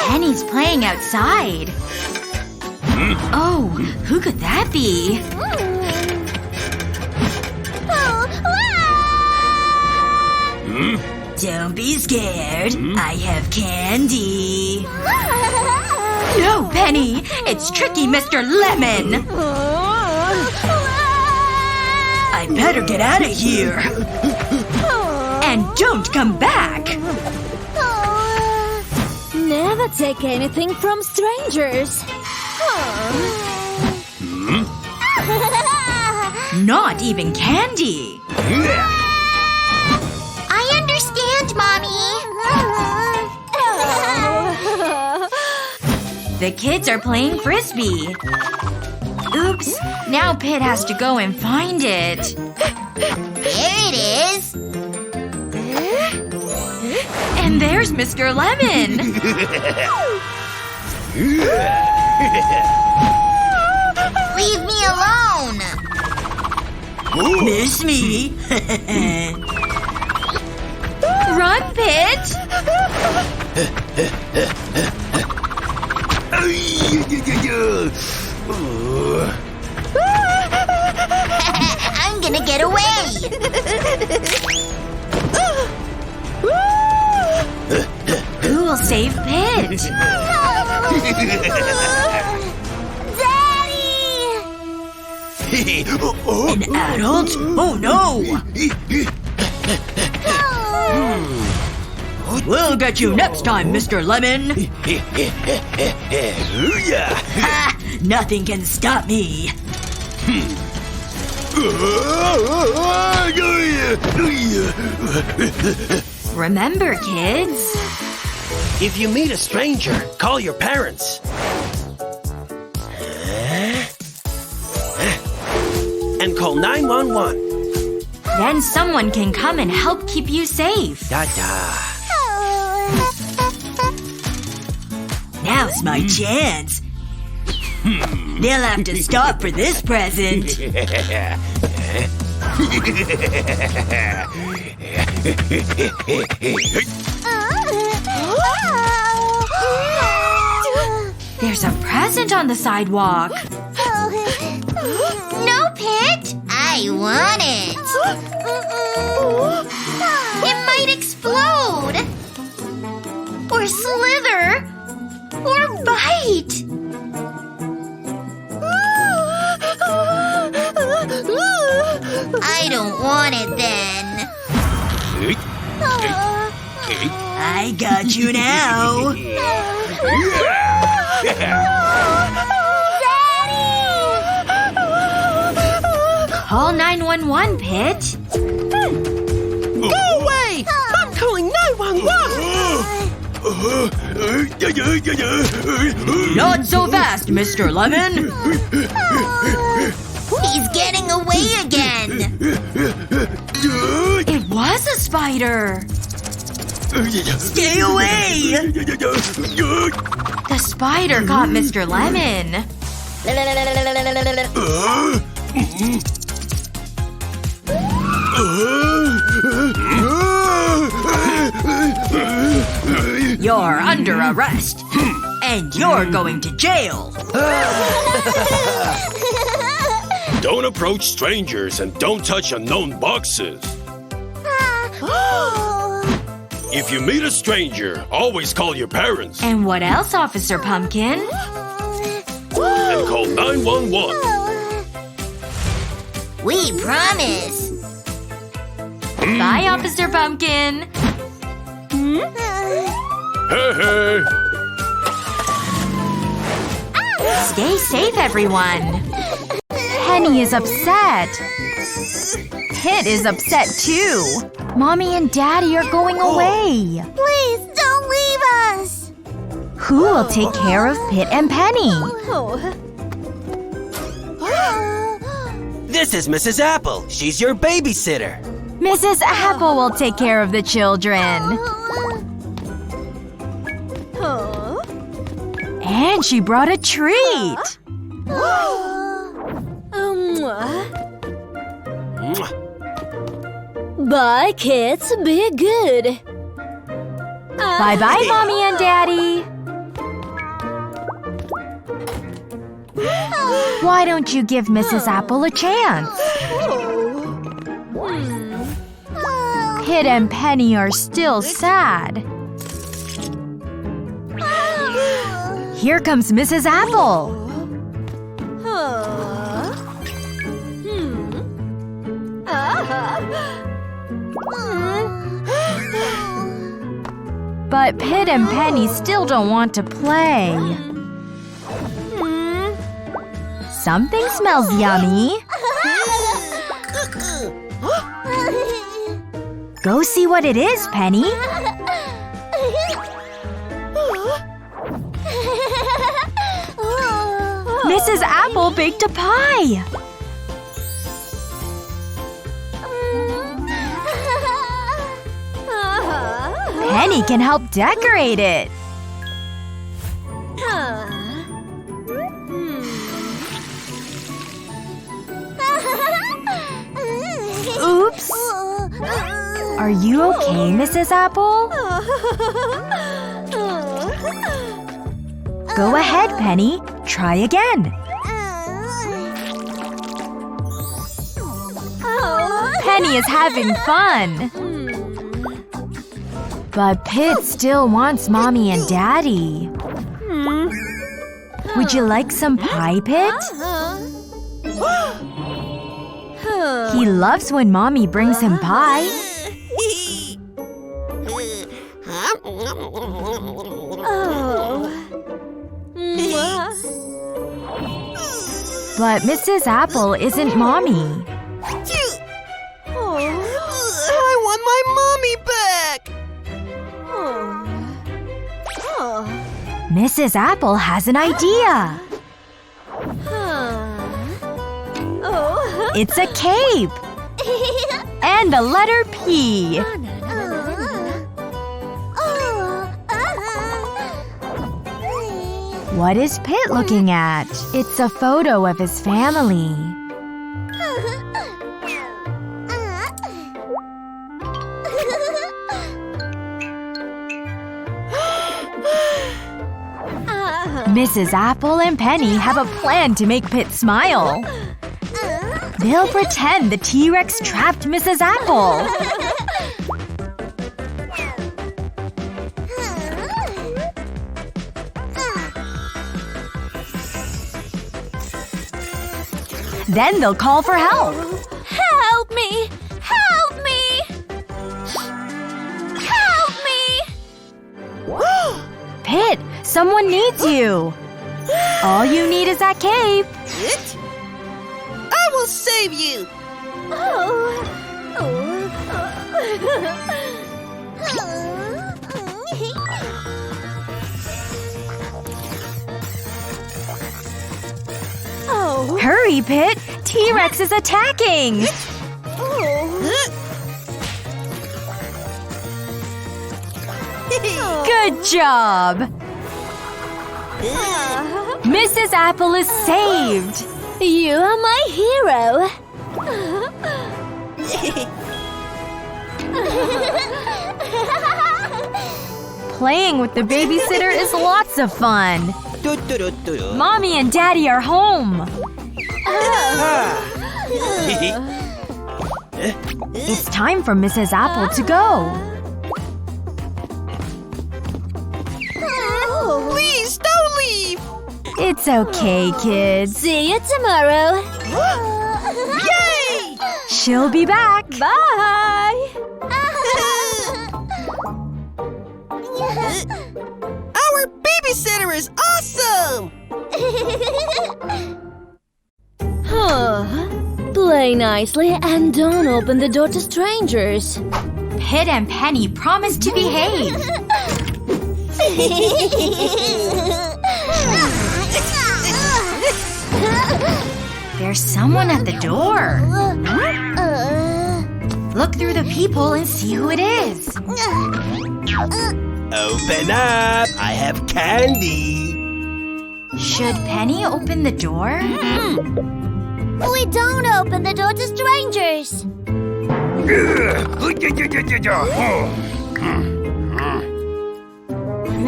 Penny's playing outside. Oh, who could that be? Don't be scared. I have candy. No, Penny! It's tricky Mr. Lemon! I better get out of here. And don't come back! Never take anything from strangers. Not even candy! I understand, Mommy. The kids are playing frisbee. Oops. Now Pit has to go and find it. There it is. And there's Mr. Lemon! Leave me alone. Miss me? Run, Pit! I'm gonna get away. Who will save Pit? Daddy! An adult? Oh no! We'll get you next time, Mr. Lemon! Ha! Nothing can stop me! Remember, kids? If you meet a stranger, call your parents. And call 911. Then someone can come and help keep you safe. Da-da. Now's my chance. They'll have to stop for this present. There's a present on the sidewalk. No, Pit. I want it. It might explode. Or slither. Or bite. I don't want it then. I got you now. Call 911, Pit. Go away! I'm calling 911! Not so fast, Mr. Lemon. He's getting away again. It was a spider. Stay away! The spider caught Mr. Lemon. You're under arrest. And you're going to jail. Don't approach strangers and don't touch unknown boxes. If you meet a stranger, always call your parents. And what else, Officer Pumpkin? And call 911. We promise. Bye, Officer Pumpkin. Hey, hey. Stay safe, everyone. Penny is upset. Pit is upset, too. Mommy and Daddy are going away. Please don't leave us. Who will take care of Pit and Penny? This is Mrs. Apple. She's your babysitter. Mrs. Apple will take care of the children. And she brought a treat. Bye, kids. Be good. Bye-bye, Mommy and Daddy. Why don't you give Mrs. Apple a chance? Pit and Penny are still sad. Here comes Mrs. Apple. But Pit and Penny still don't want to play. Something smells yummy. Go see what it is, Penny. Mrs. Apple baked a pie. Penny can help decorate it. Oops. Are you okay, Mrs. Apple? Go ahead, Penny. Try again. Penny is having fun. But Pit still wants Mommy and Daddy. Would you like some pie, Pit? He loves when Mommy brings him pie. But Mrs. Apple isn't Mommy. I want my mommy back! Mrs. Apple has an idea. It's a cape. And the letter P. What is Pit looking at? It's a photo of his family. Mrs. Apple and Penny have a plan to make Pit smile. They'll pretend the T-Rex trapped Mrs. Apple. Then they'll call for help. Help me! Help me! Help me! Pit, someone needs you. All you need is that cape. It? I will save you! Hurry, Pit! T-Rex is attacking! Good job! Mrs. Apple is saved! You are my hero! Playing with the babysitter is lots of fun. Mommy and Daddy are home. It's time for Mrs. Apple to go. Please, don't leave! It's okay, kids. See you tomorrow! Yay! She'll be back. Bye! Our babysitter is awesome! Play nicely and don't open the door to strangers. Pit and Penny promise to behave. There's someone at the door. Look through the peephole and see who it is. Open up! I have candy! Should Penny open the door? We don't open the door to strangers.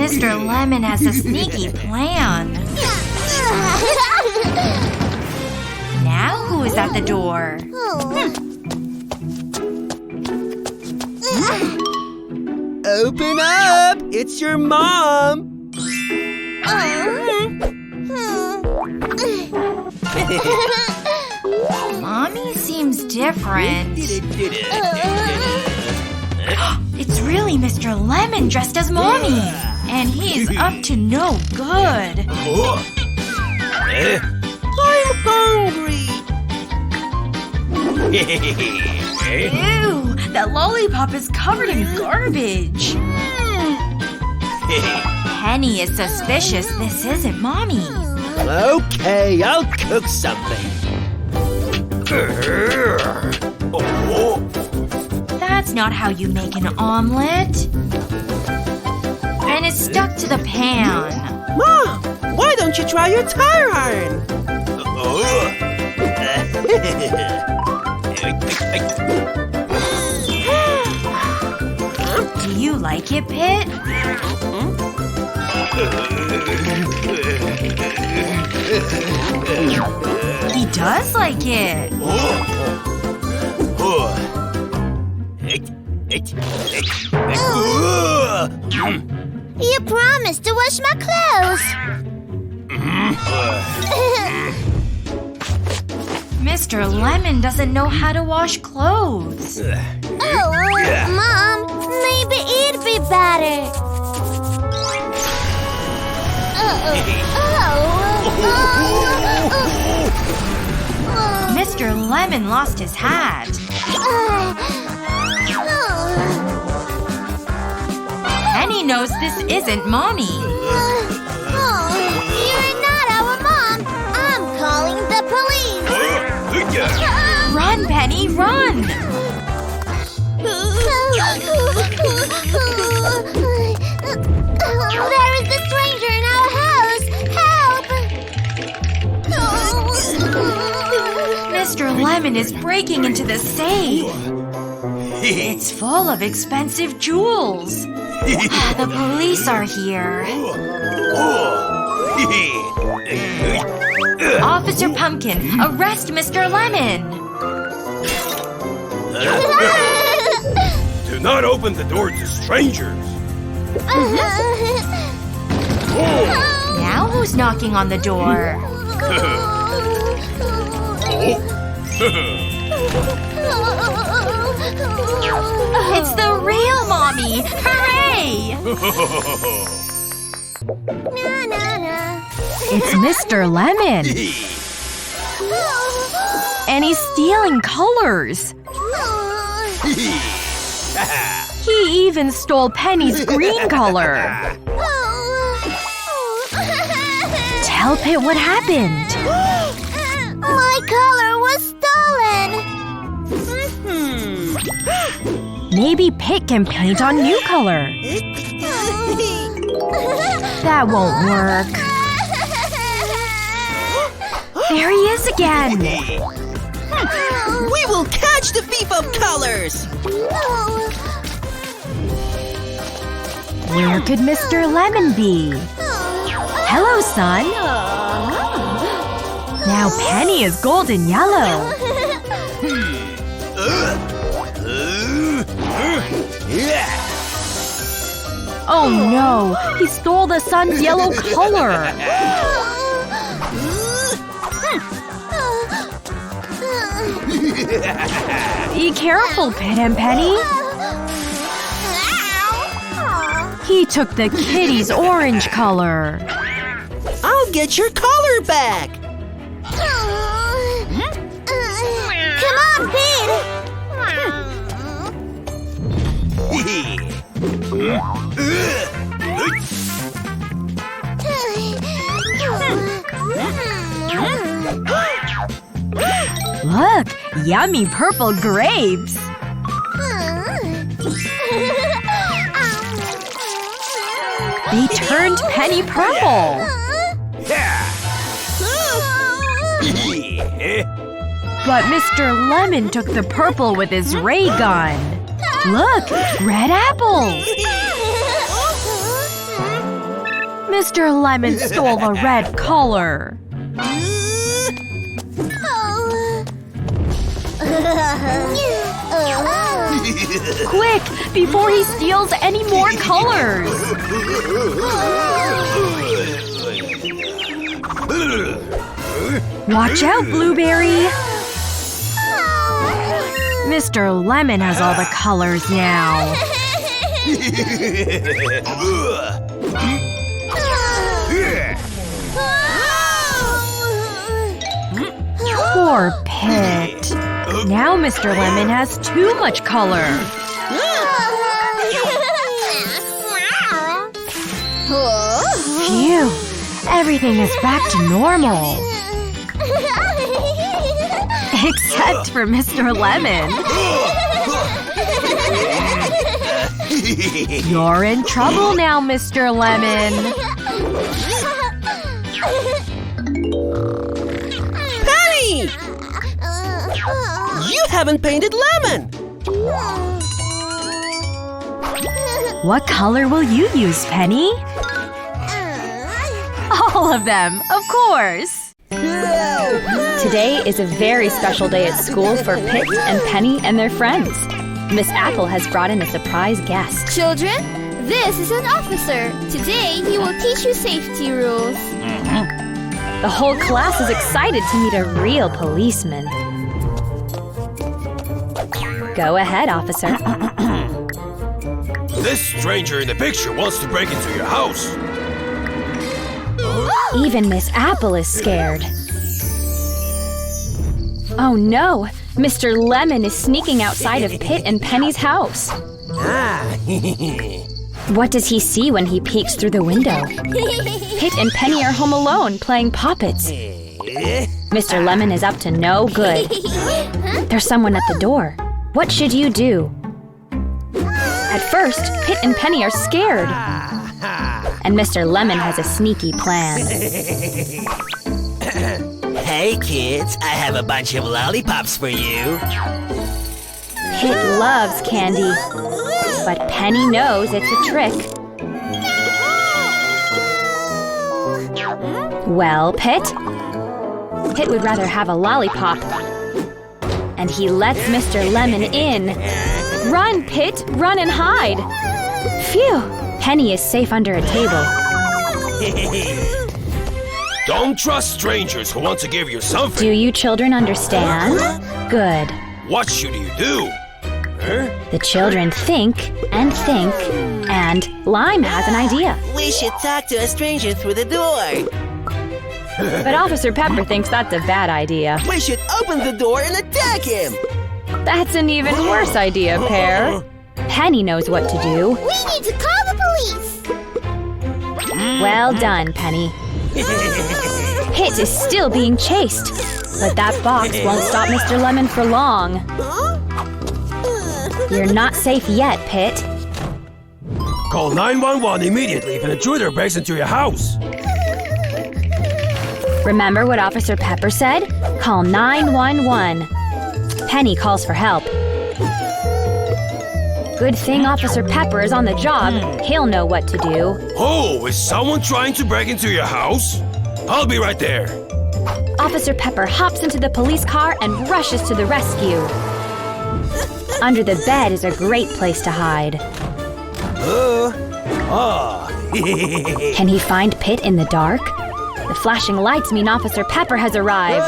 Mr. Lemon has a sneaky plan. Now who is at the door? Open up! It's your mom! Mommy seems different. It's really Mr. Lemon dressed as Mommy. And he's up to no good. I'm hungry! Ew, that lollipop is covered in garbage. Penny is suspicious this isn't Mommy. Okay, I'll cook something. That's not how you make an omelet. And it's stuck to the pan. Mom, why don't you try your tire iron? Do you like it, Pit? He does like it. You promised to wash my clothes. Mr. Lemon doesn't know how to wash clothes. Mom, maybe it'd be better. Mr. Lemon lost his hat. Penny knows this isn't Mommy. You're not our mom. I'm calling the police. Run, Penny, run! There is a stranger in our house. Help! Mr. Lemon is breaking into the safe. It's full of expensive jewels. The police are here. Officer Pumpkin, arrest Mr. Lemon! Do not open the door to strangers. Now who's knocking on the door? It's the real Mommy! Hooray! It's Mr. Lemon. And he's stealing colors. He even stole Penny's green color. Tell Pit what happened. My color was stolen. Maybe Pit can paint on new color. That won't work. There he is again. We will catch the thief of colors! Where could Mr. Lemon be? Hello, son. Now Penny is golden yellow. Oh no, he stole the sun's yellow color. Be careful, Pit and Penny. He took the kitty's orange color. I'll get your color back! Come on, Pete! Look, yummy purple grapes. They turned Penny purple. But Mr. Lemon took the purple with his ray gun. Look, red apples. Mr. Lemon stole the red color. Quick, before he steals any more colors! Watch out, Blueberry! Mr. Lemon has all the colors now. Poor Pit. Now Mr. Lemon has too much color. Phew. Everything is back to normal. Except for Mr. Lemon. You're in trouble now, Mr. Lemon. Penny! You haven't painted Lemon! What color will you use, Penny? All of them, of course! Today is a very special day at school for Pit and Penny and their friends. Miss Apple has brought in a surprise guest. Children, this is an officer. Today, he will teach you safety rules. The whole class is excited to meet a real policeman. Go ahead, officer. This stranger in the picture wants to break into your house. Even Miss Apple is scared. Oh no! Mr. Lemon is sneaking outside of Pit and Penny's house. What does he see when he peeks through the window? Pit and Penny are home alone playing puppets. Mr. Lemon is up to no good. There's someone at the door. What should you do? At first, Pit and Penny are scared. And Mr. Lemon has a sneaky plan. Hey kids, I have a bunch of lollipops for you. Pit loves candy, but Penny knows it's a trick. Well, Pit? Pit would rather have a lollipop. And he lets Mr. Lemon in. Run, Pit! Run and hide! Phew! Penny is safe under a table. Don't trust strangers who want to give you something. Do you children understand? Good. What should you do? Huh? The children think, and Lime has an idea. We should talk to a stranger through the door. But Officer Pepper thinks that's a bad idea. We should open the door and attack him. That's an even worse idea, Pear. Penny knows what to do. We need to call the police. Well done, Penny. Pit is still being chased, but that box won't stop Mr. Lemon for long. You're not safe yet, Pit. Call 911 immediately if an intruder breaks into your house. Remember what Officer Pepper said? Call 911. Penny calls for help. Good thing Officer Pepper is on the job. He'll know what to do. Oh, is someone trying to break into your house? I'll be right there. Officer Pepper hops into the police car and rushes to the rescue. Under the bed is a great place to hide. Can he find Pit in the dark? The flashing lights mean Officer Pepper has arrived.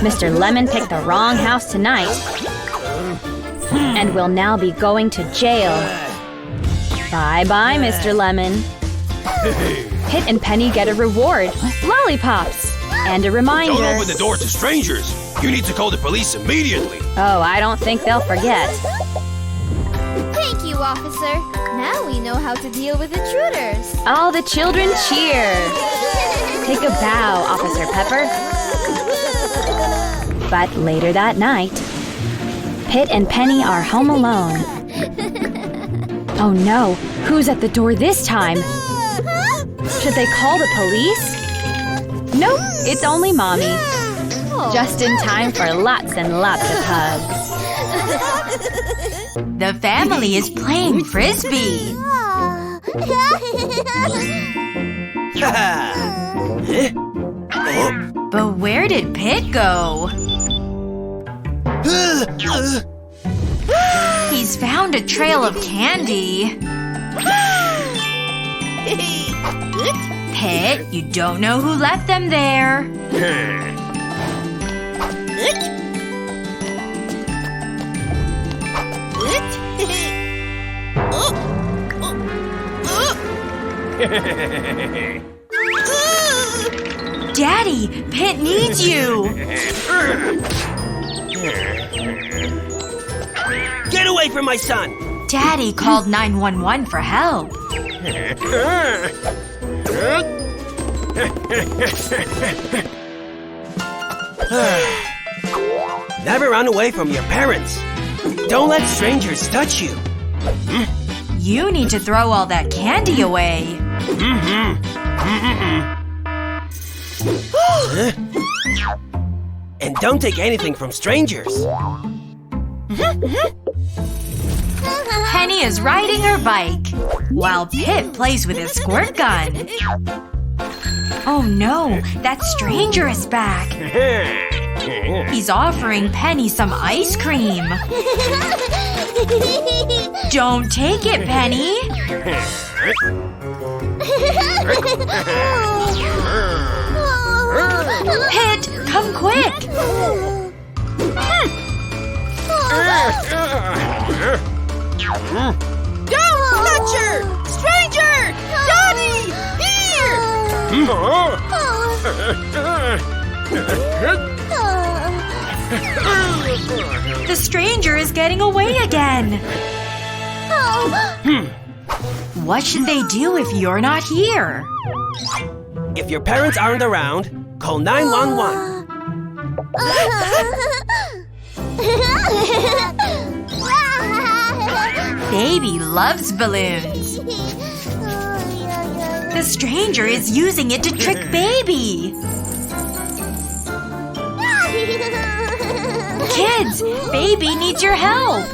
Mr. Lemon picked the wrong house tonight and will now be going to jail. Bye-bye, Mr. Lemon. Pit and Penny get a reward, lollipops, and a reminder. Don't open the door to strangers. You need to call the police immediately. Oh, I don't think they'll forget. Thank you, officer. Now we know how to deal with intruders. All the children cheer. Take a bow, Officer Pepper. But later that night, Pit and Penny are home alone. Oh no, who's at the door this time? Should they call the police? Nope, it's only Mommy. Just in time for lots and lots of hugs. The family is playing frisbee. But where did Pit go? He's found a trail of candy. Pit, you don't know who left them there. Daddy, Pit needs you. Get away from my son! Daddy called 911 for help. Never run away from your parents. Don't let strangers touch you. You need to throw all that candy away. And don't take anything from strangers. Penny is riding her bike, while Pit plays with his squirt gun. Oh no, that stranger is back. He's offering Penny some ice cream. Don't take it, Penny. Pit, come quick. Fletcher! Stranger! Daddy! Here! The stranger is getting away again. What should they do if you're not here? If your parents aren't around, call 911. Baby loves balloons. The stranger is using it to trick Baby. Kids, Baby needs your help.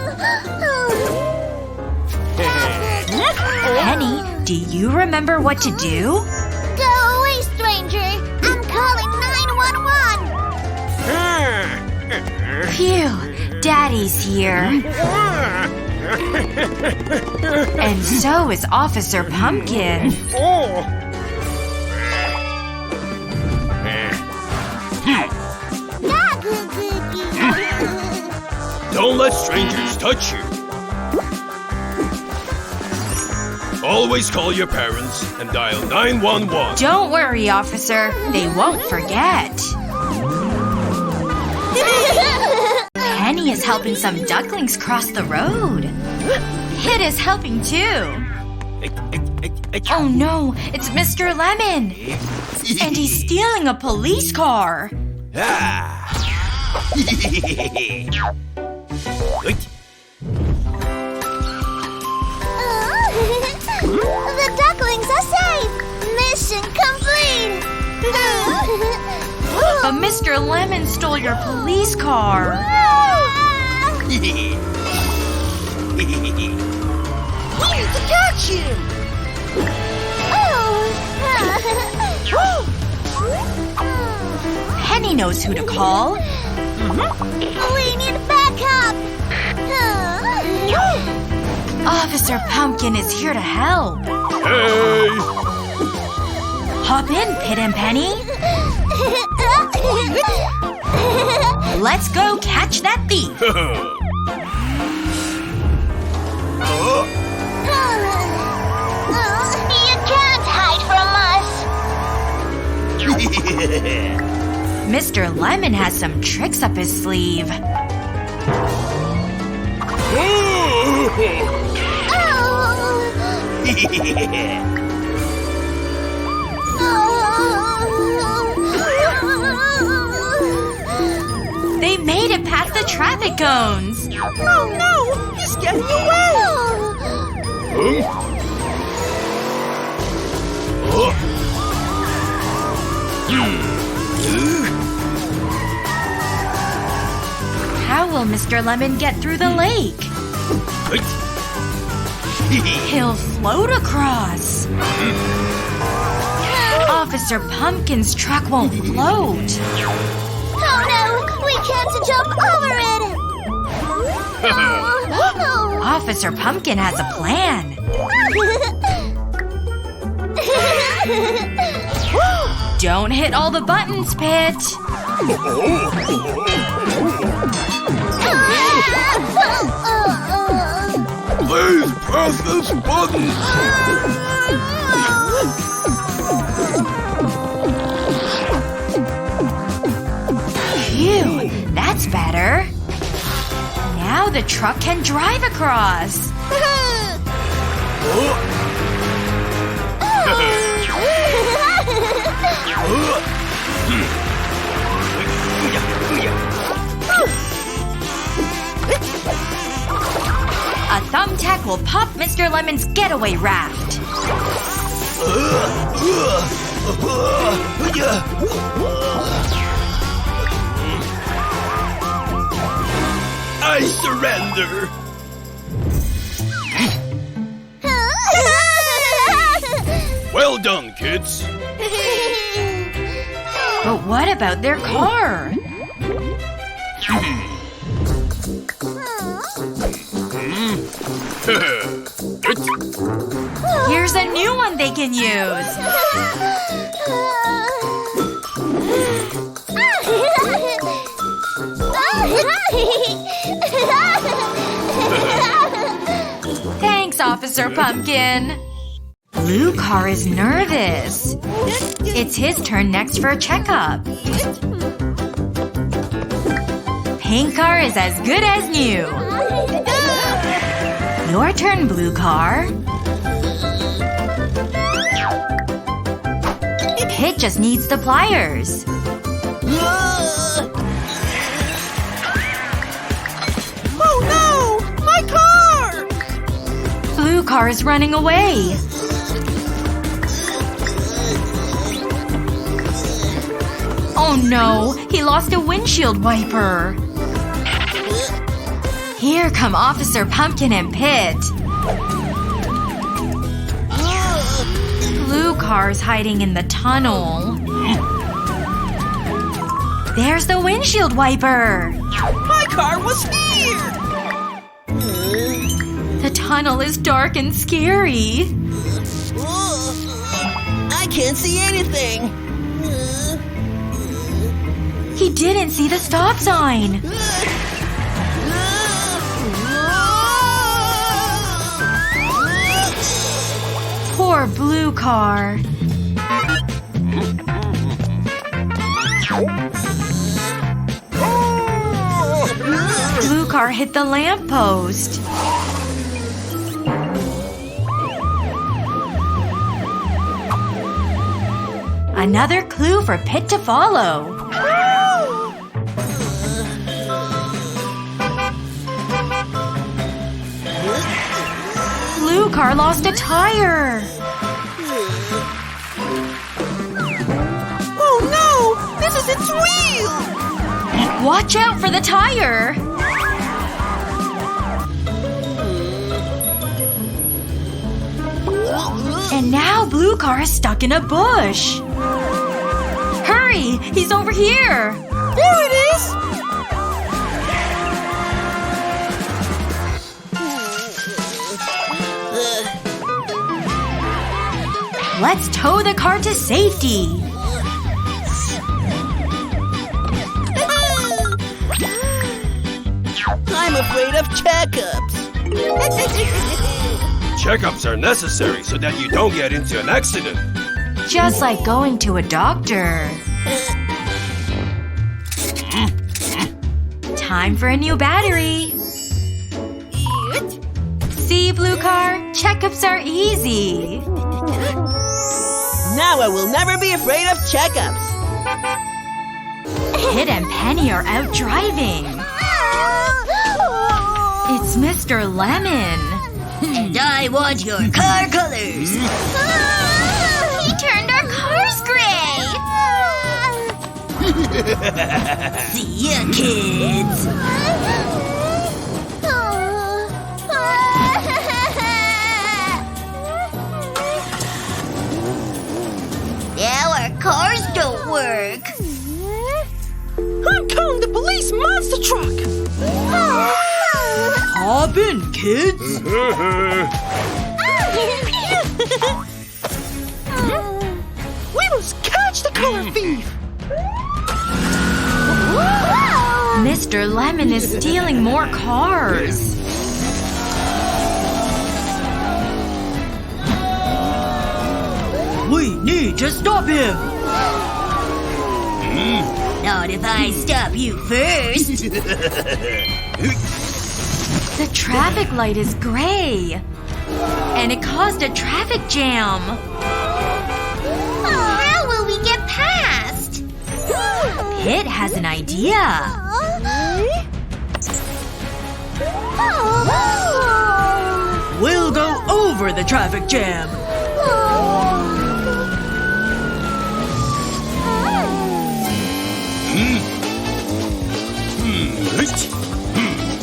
Penny, do you remember what to do? Go away, stranger! I'm calling 911! Phew, Daddy's here. And so is Officer Pumpkin. Don't let strangers touch you. Always call your parents and dial 911. Don't worry, Officer. They won't forget. Penny is helping some ducklings cross the road. Pit is helping too. Oh no, it's Mr. Lemon. And he's stealing a police car. The ducklings are safe! Mission complete! But Mr. Lemon stole your police car. We need to catch him! Penny knows who to call. We need backup! Officer Pumpkin is here to help. Hey! Hop in, Pit and Penny. Let's go catch that thief. You can't hide from us! Mr. Lemon has some tricks up his sleeve. They made it past the traffic cones. Oh no! He's getting away! How will Mr. Lemon get through the lake? He'll float across. Officer Pumpkin's truck won't float. Oh no! We can't jump over it! Officer Pumpkin has a plan. Don't hit all the buttons, Pit. Please press this button. Phew, that's better. Now the truck can drive across. A thumbtack will pop Mr. Lemon's getaway raft. I surrender. Well done, kids. But what about their car? Here's a new one they can use. Thanks, Officer Pumpkin. Blue car is nervous. It's his turn next for a checkup. Pink car is as good as new. Your turn, blue car. Pit just needs the pliers. Oh no! My car! Blue car is running away. Oh no! He lost a windshield wiper. Here come Officer Pumpkin and Pit. Blue car's hiding in the tunnel. There's the windshield wiper. My car was here! The tunnel is dark and scary. I can't see anything. He didn't see the stop sign. Poor blue car. Blue car hit the lamppost. Another clue for Pit to follow. Blue car lost a tire. Oh no! This is its wheel! Watch out for the tire. And now blue car is stuck in a bush. Hurry! He's over here! There it is! Let's tow the car to safety. I'm afraid of checkups. Checkups are necessary so that you don't get into an accident. Just like going to a doctor. Time for a new battery. See, blue car? Checkups are easy. Now I will never be afraid of checkups. Pit and Penny are out driving. It's Mr. Lemon. And I want your car colors. He turned our cars gray! See ya, kids. Now our cars don't work. I'm calling the police monster truck! Hop in, kids. We must catch the color thief! Mr. Lemon is stealing more cars. We need to stop him. Not if I stop you first. The traffic light is gray. And it caused a traffic jam. How will we get past? Pit has an idea. We'll go over the traffic jam.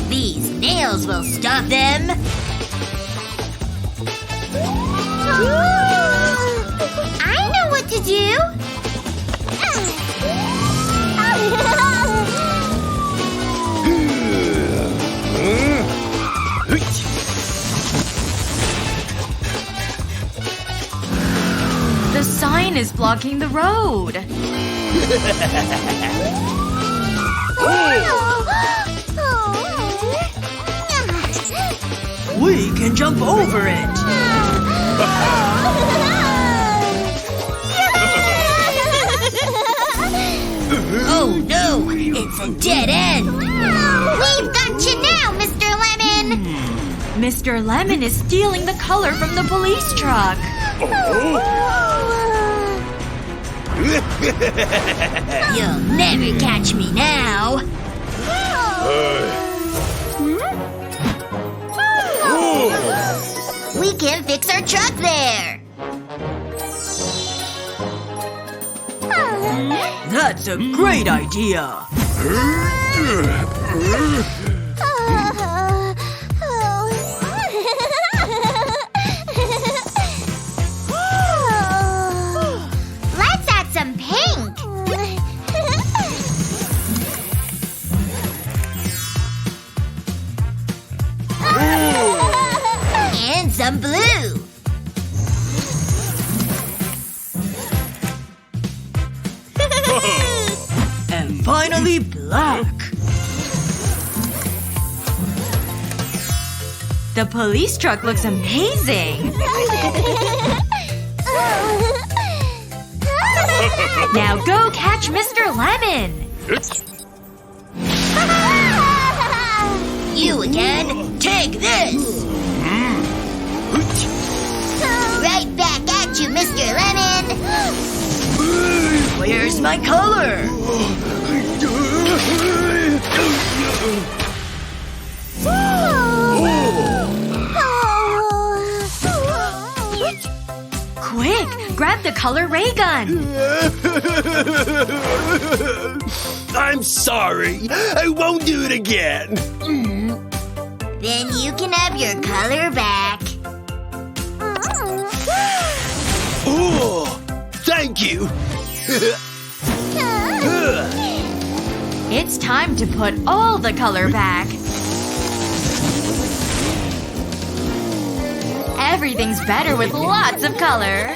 These nails will stop them. I know what to do. The sign is blocking the road. We can jump over it. Oh no, it's a dead end. We've got you now, Mr. Lemon. Mr. Lemon is stealing the color from the police truck. You'll never catch me now. We can fix our truck there. That's a great idea. Let's add some pink. And some blue. And finally, black. The police truck looks amazing. Now go catch Mr. Lemon. You again? Take this. Right back at you, Mr. Lemon. Where's my color? Quick, grab the color ray gun. I'm sorry. I won't do it again. Then you can have your color back. Oh, thank you. It's time to put all the color back. Everything's better with lots of color.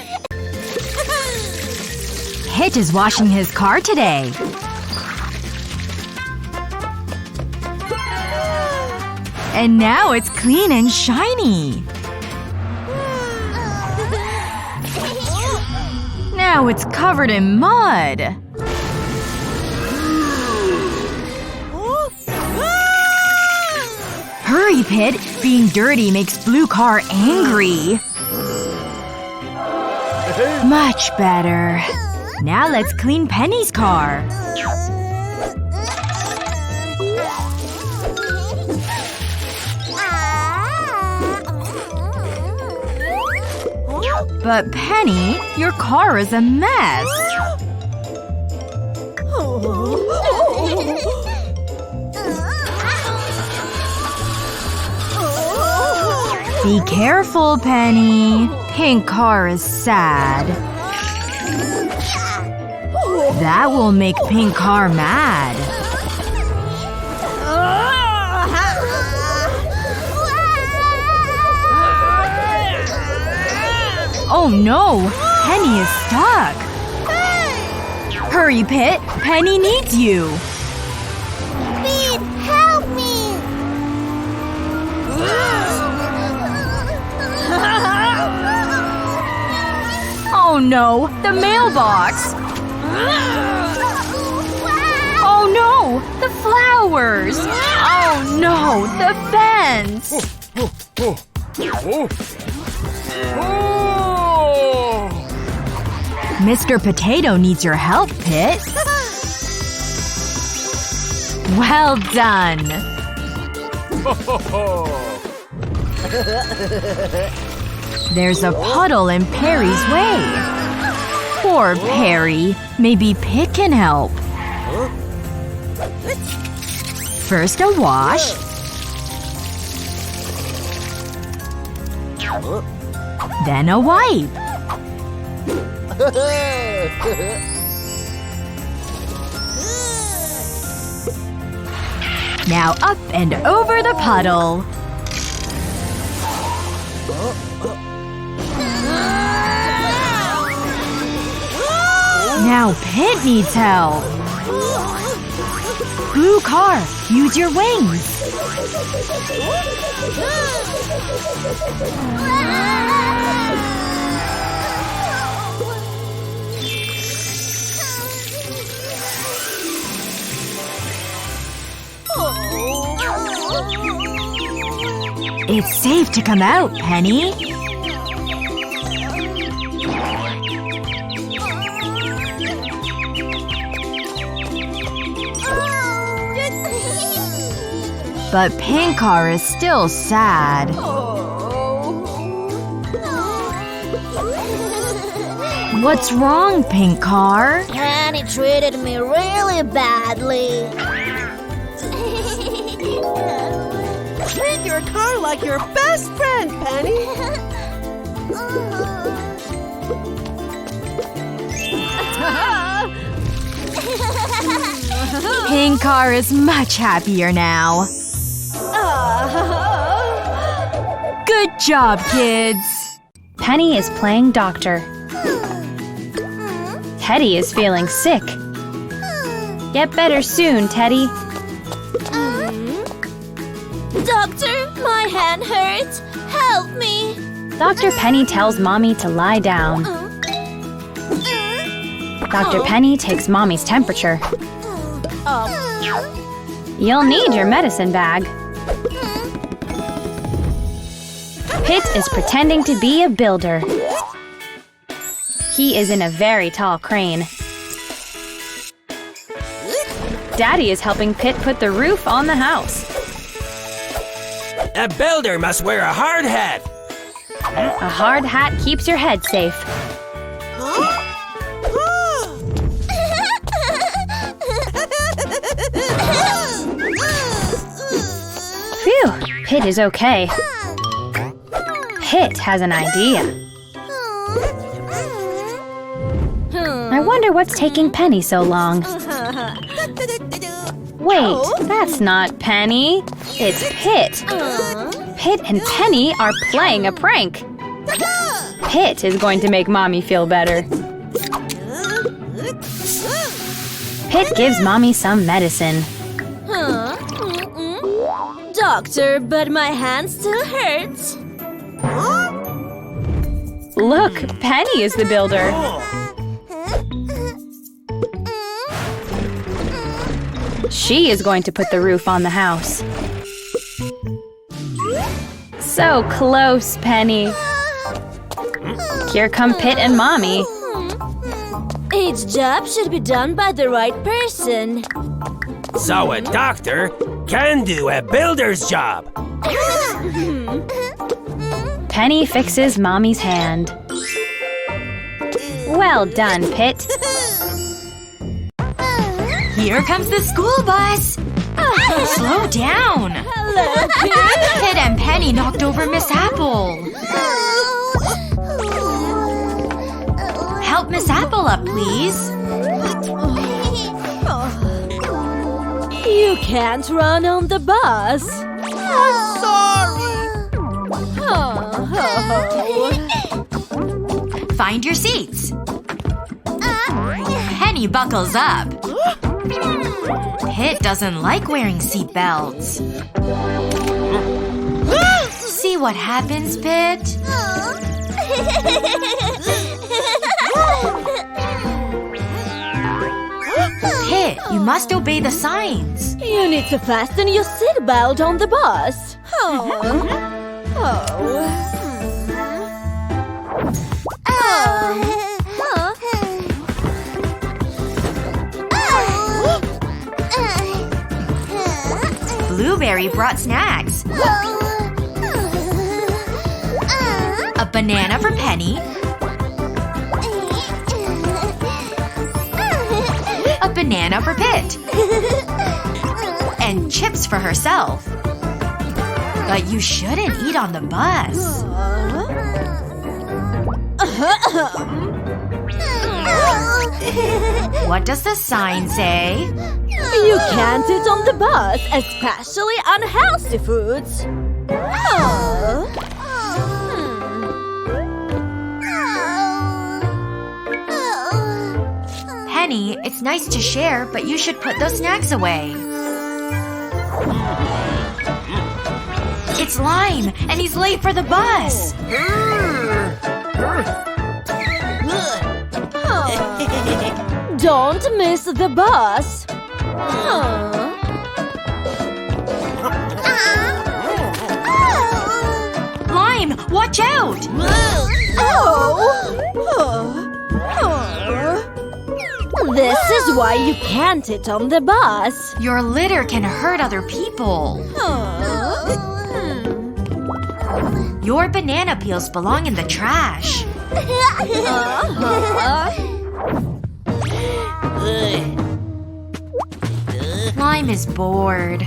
Hit is washing his car today. And now it's clean and shiny. Now it's covered in mud. Hurry, Pit. Being dirty makes Blue Car angry. Much better. Now let's clean Penny's car. But Penny, your car is a mess. Be careful, Penny. Pink car is sad. That will make Pink car mad. Oh no! Penny is stuck! Hurry, Pit! Penny needs you! Pete, help me! Oh no! The mailbox! Oh no! The flowers! Oh no! The fence! Mr. Potato needs your help, Pit. Well done! There's a puddle in Perry's way. Poor Perry. Maybe Pit can help. First a wash. Then a wipe. Now up and over the puddle. Now Pit needs help. Blue car, use your wings. It's safe to come out, Penny. But Pink Car is still sad. What's wrong, Pink Car? Penny treated me really badly. Treat your car like your best friend, Penny. Pink Car is much happier now. Good job, kids! Penny is playing doctor. Teddy is feeling sick. Get better soon, Teddy. Doctor, my hand hurts. Help me. Dr. Penny tells Mommy to lie down. Dr. Penny takes Mommy's temperature. You'll need your medicine bag. Pit is pretending to be a builder. He is in a very tall crane. Daddy is helping Pit put the roof on the house. A builder must wear a hard hat. A hard hat keeps your head safe. Phew, Pit is okay. Pit has an idea. I wonder what's taking Penny so long. Wait, that's not Penny. It's Pit. Pit and Penny are playing a prank. Pit is going to make Mommy feel better. Pit gives Mommy some medicine. Doctor, but my hand still hurts. Look, Penny is the builder. She is going to put the roof on the house. So close, Penny. Here come Pit and Mommy. Each job should be done by the right person. So a doctor can do a builder's job. Penny fixes Mommy's hand. Well done, Pit. Here comes the school bus! Slow down! Hello, Pit and Penny knocked over Miss Apple. Help Miss Apple up, please. You can't run on the bus. Find your seats. Penny buckles up. Pit doesn't like wearing seatbelts. See what happens, Pit? Pit, you must obey the signs. You need to fasten your seatbelt on the bus. Blueberry brought snacks. A banana for Penny. A banana for Pit. And chips for herself. But you shouldn't eat on the bus. What does the sign say? You can't eat on the bus, especially unhealthy foods. Penny, it's nice to share, but you should put those snacks away. It's Lime, and he's late for the bus. Don't miss the bus. Lime, watch out! This is why you can't eat on the bus. Your litter can hurt other people. Your banana peels belong in the trash. Lime is bored.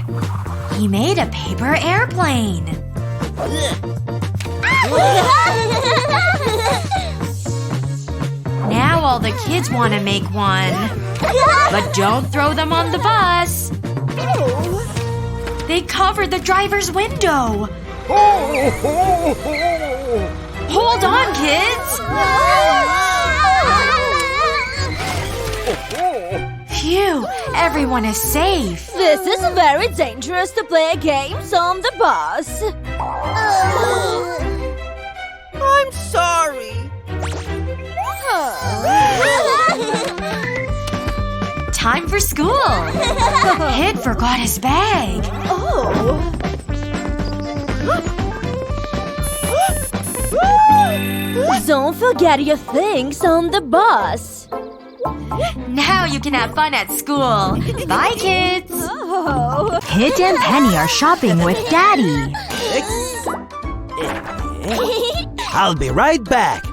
He made a paper airplane. Now all the kids want to make one. But don't throw them on the bus. They covered the driver's window. Hold on, kids! Phew, everyone is safe. This is very dangerous to play games on the bus. I'm sorry. Time for school. Pit forgot his bag. Don't forget your things on the bus. Now you can have fun at school. Bye, kids. Pit and Penny are shopping with Daddy. I'll be right back.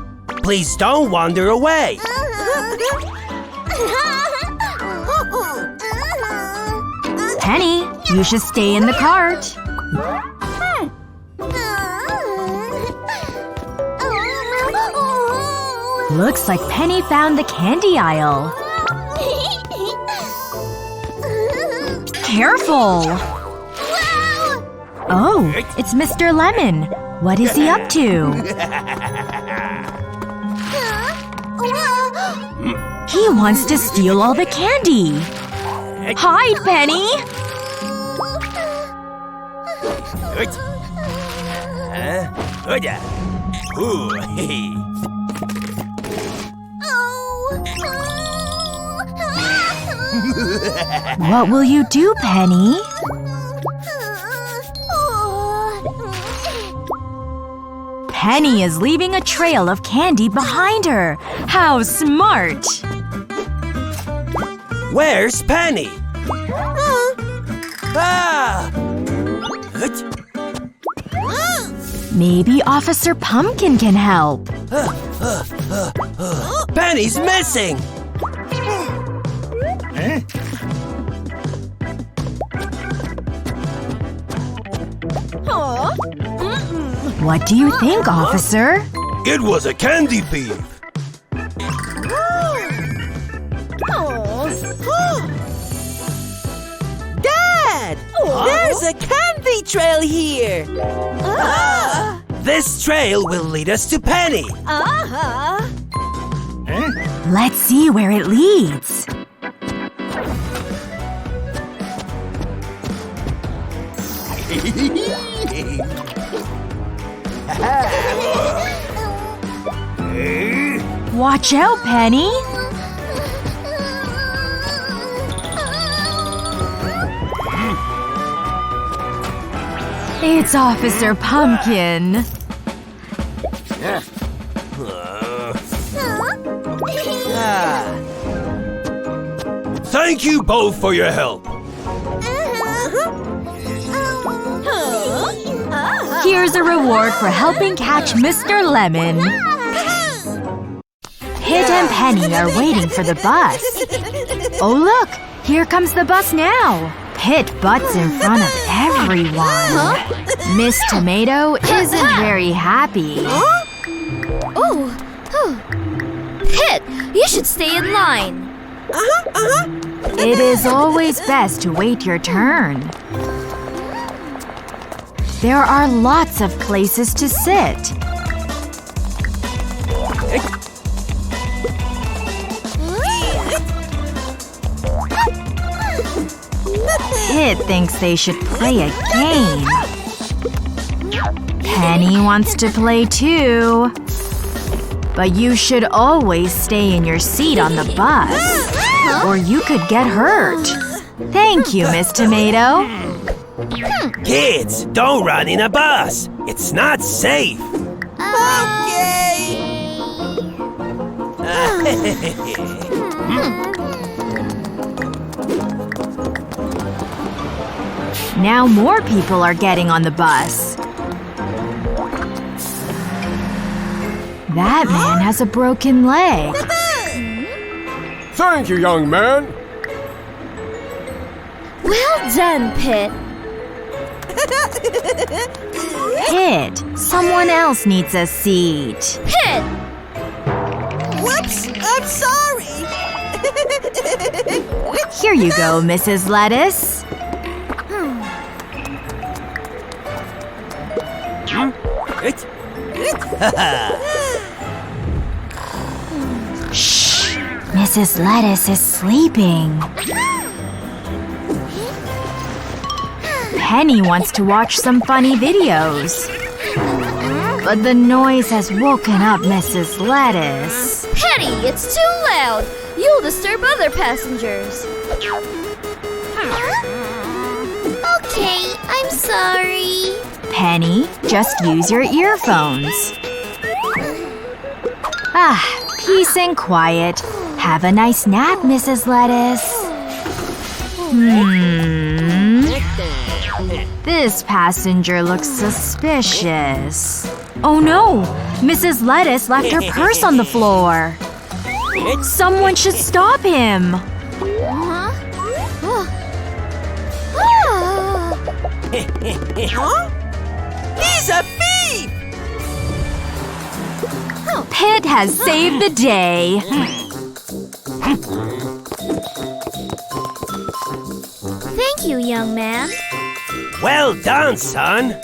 Please don't wander away. Penny, you should stay in the cart. Looks like Penny found the candy aisle. Careful! Oh, it's Mr. Lemon. What is he up to? He wants to steal all the candy. Hide, Penny! What will you do, Penny? Penny is leaving a trail of candy behind her. How smart! Where's Penny? Maybe Officer Pumpkin can help. Penny's missing! What do you think, Officer? It was a candy thief. Dad! There's a candy trail here! This trail will lead us to Penny. Let's see where it leads. Watch out, Penny! It's Officer Pumpkin. Thank you both for your help. Here's a reward for helping catch Mr. Lemon. Pit and Penny are waiting for the bus. Oh look! Here comes the bus now! Pit butts in front of everyone. Miss Tomato isn't very happy. Oh. Pit, you should stay in line. It is always best to wait your turn. There are lots of places to sit. Pit thinks they should play a game. Penny wants to play too. But you should always stay in your seat on the bus, or you could get hurt. Thank you, Miss Tomato. Kids, don't run in a bus. It's not safe. Now more people are getting on the bus. That man has a broken leg. Thank you, young man. Well done, Pit. Pit, someone else needs a seat. Pit! Whoops! I'm sorry! Here you go, Mrs. Lettuce. Shh! Mrs. Lettuce is sleeping. Penny wants to watch some funny videos. But the noise has woken up Mrs. Lettuce. Penny, it's too loud. You'll disturb other passengers. Okay, I'm sorry. Penny, just use your earphones. Ah, peace and quiet. Have a nice nap, Mrs. Lettuce. This passenger looks suspicious. Oh no! Mrs. Lettuce left her purse on the floor. Someone should stop him. He's a thief! Pit has saved the day. Thank you, young man. Well done, son.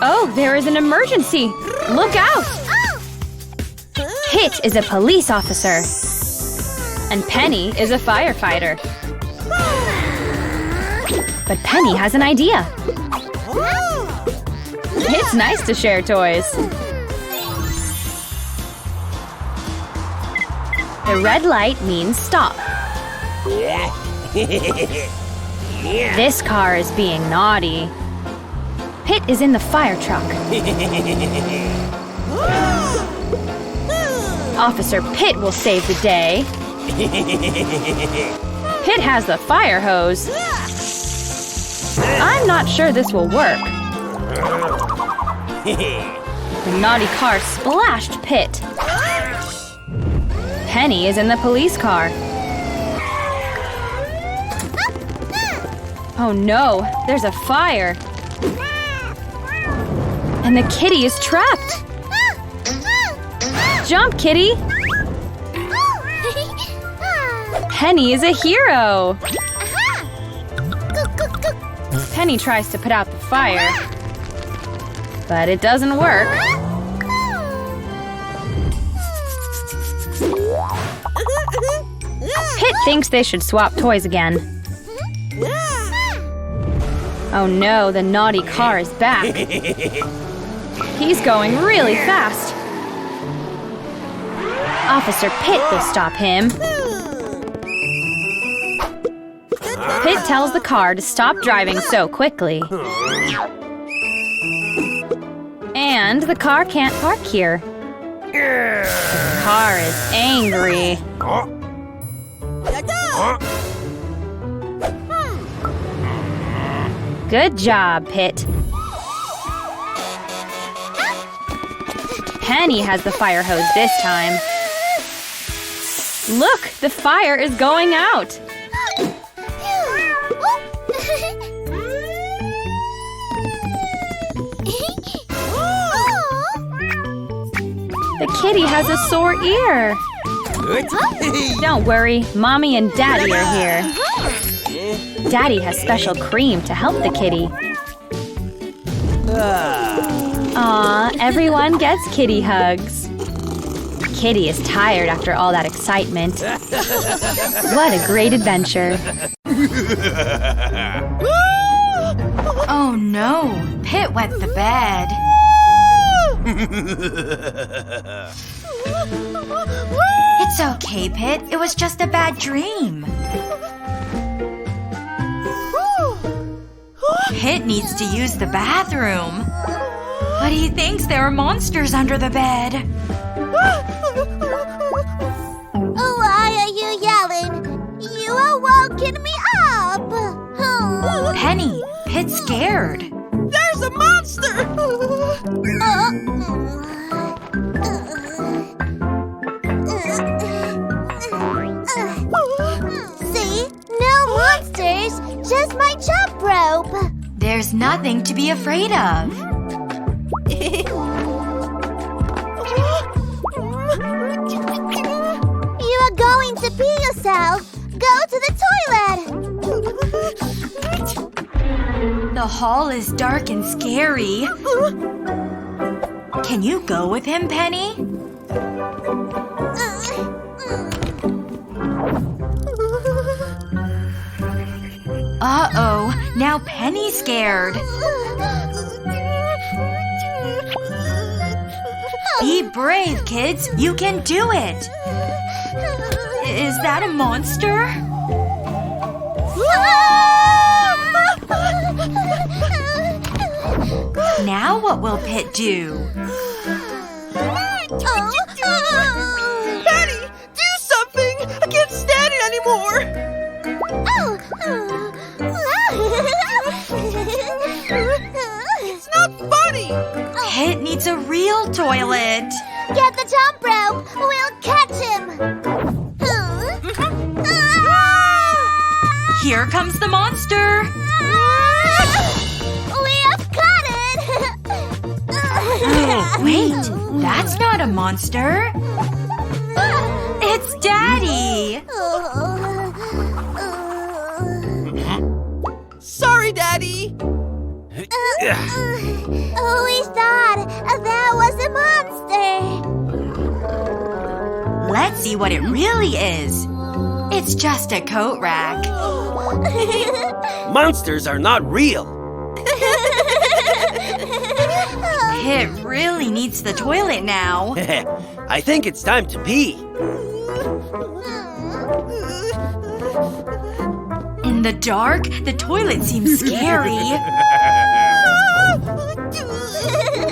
Oh, there is an emergency! Look out! Pit is a police officer. And Penny is a firefighter. But Penny has an idea. It's nice to share toys. The red light means stop. This car is being naughty. Pit is in the fire truck. Officer Pit will save the day. Pit has the fire hose. I'm not sure this will work. The naughty car splashed Pit. Penny is in the police car. Oh no, there's a fire. And the kitty is trapped. Jump, kitty! Penny is a hero. Penny tries to put out the fire. But it doesn't work. thinks they should swap toys again. Oh no, the naughty car is back. He's going really fast. Officer Pitt will stop him. Pitt tells the car to stop driving so quickly. And the car can't park here. The car is angry. Good job, Pitt. Penny has the fire hose this time. Look, the fire is going out. The kitty has a sore ear. Don't worry, Mommy and Daddy are here. Daddy has special cream to help the kitty. Aw, everyone gets kitty hugs. Kitty is tired after all that excitement. What a great adventure. Oh no, Pitt wet the bed. It's okay, Pitt. It was just a bad dream. Pitt needs to use the bathroom. But he thinks there are monsters under the bed. Why are you yelling? You are woken me up. Penny, Pitt's scared. There's a monster! See? No monsters, just my jump rope. There's nothing to be afraid of. You are going to pee yourself. Go to the toilet. The hall is dark and scary. Can you go with him, Penny? Uh-oh, now Penny's scared. Be brave, kids. You can do it. Is that a monster? Now what will Pitt do? Penny, do something! I can't stand it anymore! It's not funny! Pitt needs a real toilet. Get the jump rope. We'll catch him. Here comes the monster. We have caught it. Wait, that's not a monster. It's Daddy. Sorry, Daddy! We thought that was a monster. Let's see what it really is. It's just a coat rack. Monsters are not real. Pitt really needs the toilet now. I think it's time to pee. In the dark, the toilet seems scary.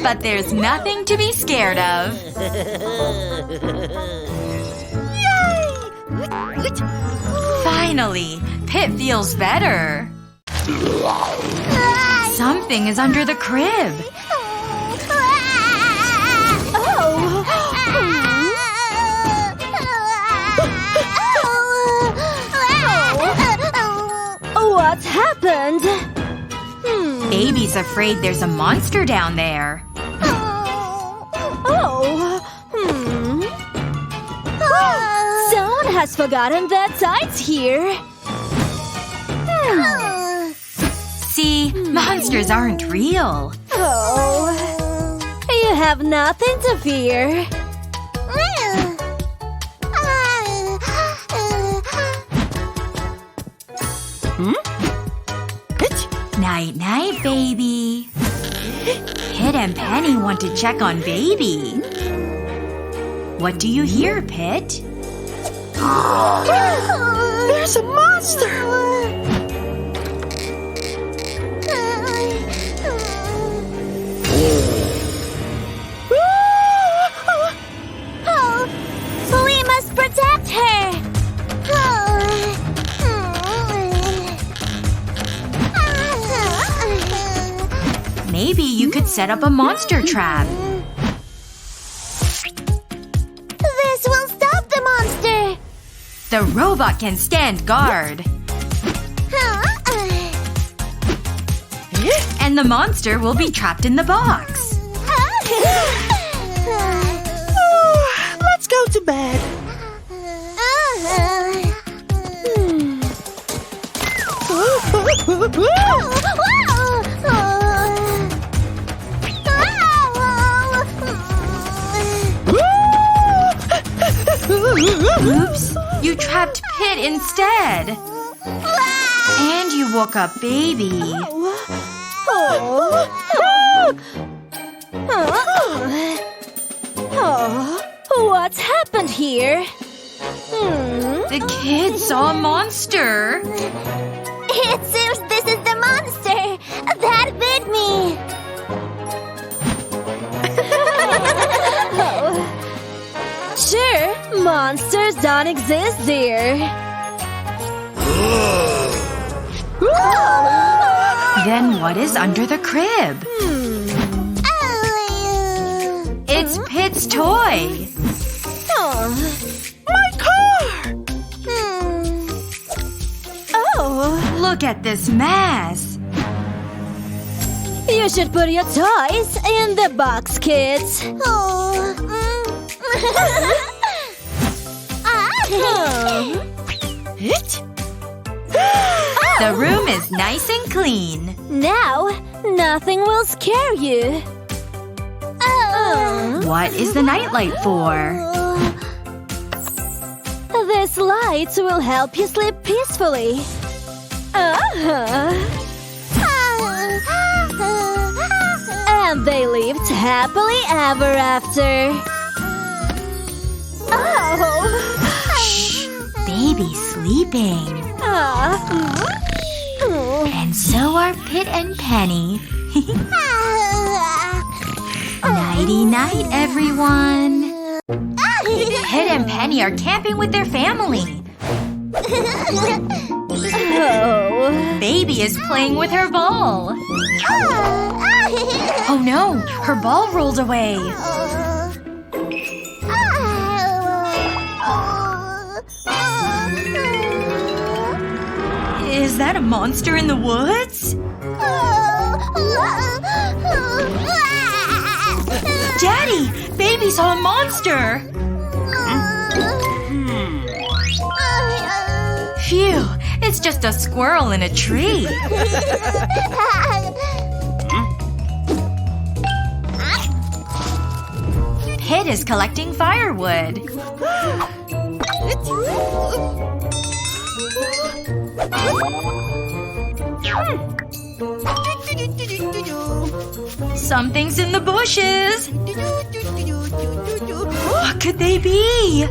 But there's nothing to be scared of. Finally, Pitt feels better. Something is under the crib. What's happened? Baby's afraid there's a monster down there. Someone has forgotten their tights here. See, monsters aren't real. You have nothing to fear. Penny want to check on Baby. What do you hear, Pit? There's a monster! Oh, we must protect her. Maybe you could set up a monster trap. This will stop the monster. The robot can stand guard. And the monster will be trapped in the box. Let's go to bed. Oops. You trapped Pit instead. And you woke up Baby. What's happened here? The kid saw a monster. It seems this is the monster that bit me. Sure, monsters don't exist, dear. Then what is under the crib? It's Pit's toy. My car! Oh, Look at this mess. you should put your toys in the box, kids. The room is nice and clean. Now, nothing will scare you. What is the nightlight for? This light will help you sleep peacefully. And they lived happily ever after. Shh. Baby's sleeping. And so are Pit and Penny. Nighty-night, everyone. Pit and Penny are camping with their family. Baby is playing with her ball. Oh no, her ball rolled away. Is that a monster in the woods? Daddy! Baby saw a monster! Phew, it's just a squirrel in a tree. Pit is collecting firewood. Something's in the bushes. What could they be?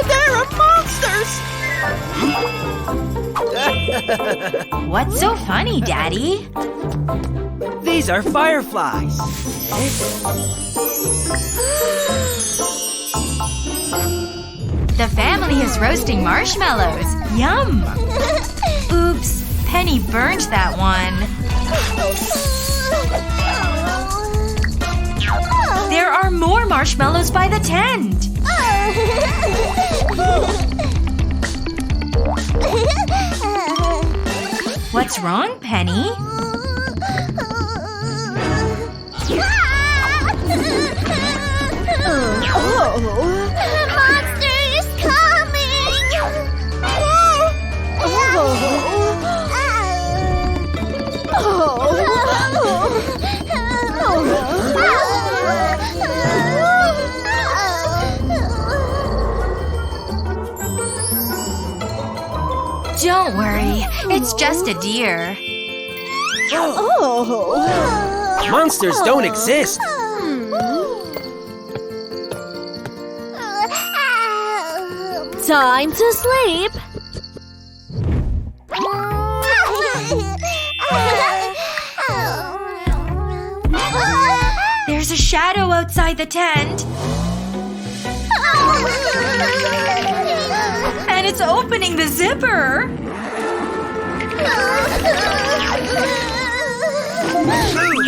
There are monsters! What's so funny, Daddy? These are fireflies. The family is roasting marshmallows. Yum! Oops, Penny burned that one. There are more marshmallows by the tent. What's wrong, Penny? Monster is coming! Don't worry, It's just a deer. Oh. Monsters don't exist. Time to sleep. There's a shadow outside the tent. And it's opening the zipper.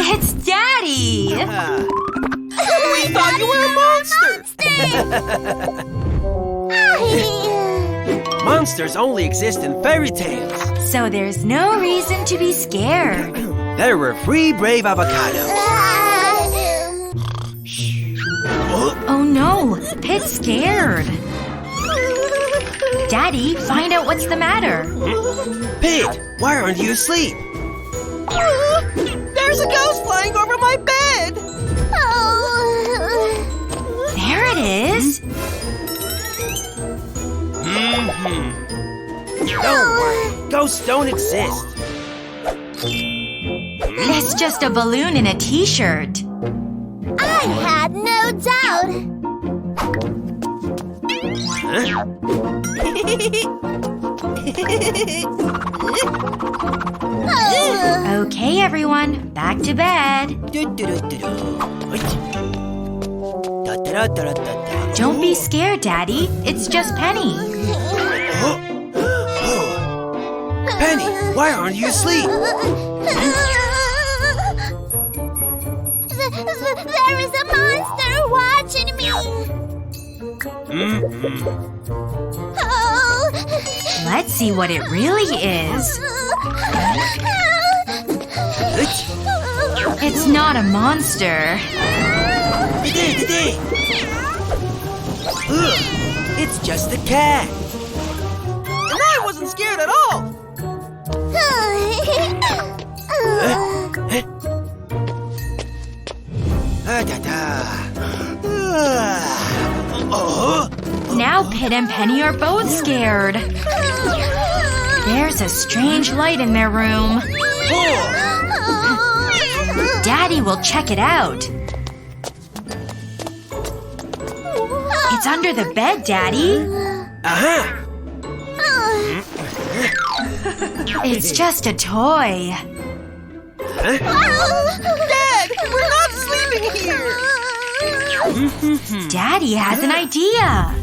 It's Daddy. We thought you were a monster. Monsters only exist in fairy tales. So there's no reason to be scared. There were 3 brave avocados. Oh no, Pit's scared. Daddy, find out what's the matter. Pit, why aren't you asleep? There's a ghost flying over my bed. There it is. Don't worry, ghosts don't exist. It's just a balloon in a t-shirt. I had no doubt. Huh? Okay, everyone, back to bed. Don't be scared, Daddy. It's just Penny. Penny, why aren't you asleep? There is a monster watching me. Oh. Let's see what it really is. It's not a monster. It's just a cat. And I wasn't scared at all. Now Pit and Penny are both scared. There's a strange light in their room. Daddy will check it out. It's under the bed, Daddy. Uh-huh. It's just a toy. Dad, we're not sleeping here. Daddy has an idea.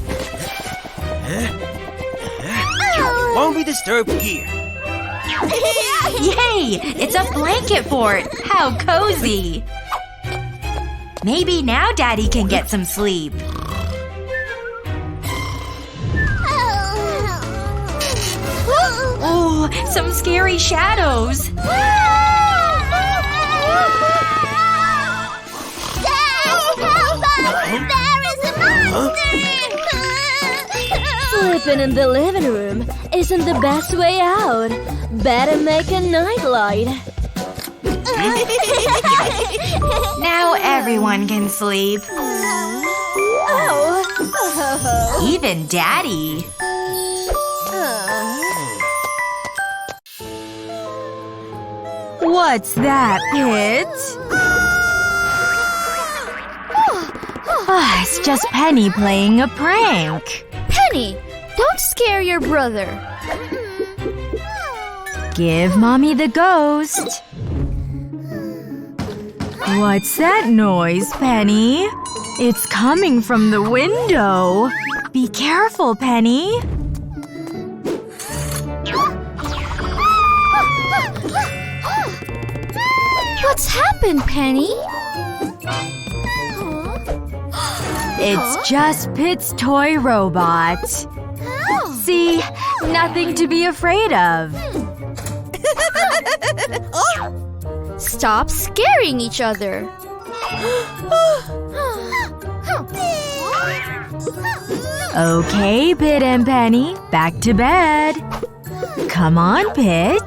Won't be disturbed here. Yay! It's a blanket fort. How cozy. Maybe now Daddy can get some sleep. Oh, some scary shadows. Sleeping in the living room isn't the best way out. Better make a nightlight. Now everyone can sleep. Even Daddy. What's that, Pit? It's just Penny playing a prank. Penny, don't scare your brother. Give Mommy the ghost. What's that noise, Penny? It's coming from the window. Be careful, Penny. What's happened, Penny? It's just Pit's toy robot. See? Nothing to be afraid of. Stop scaring each other. Okay, Pit and Penny, back to bed. Come on, Pit.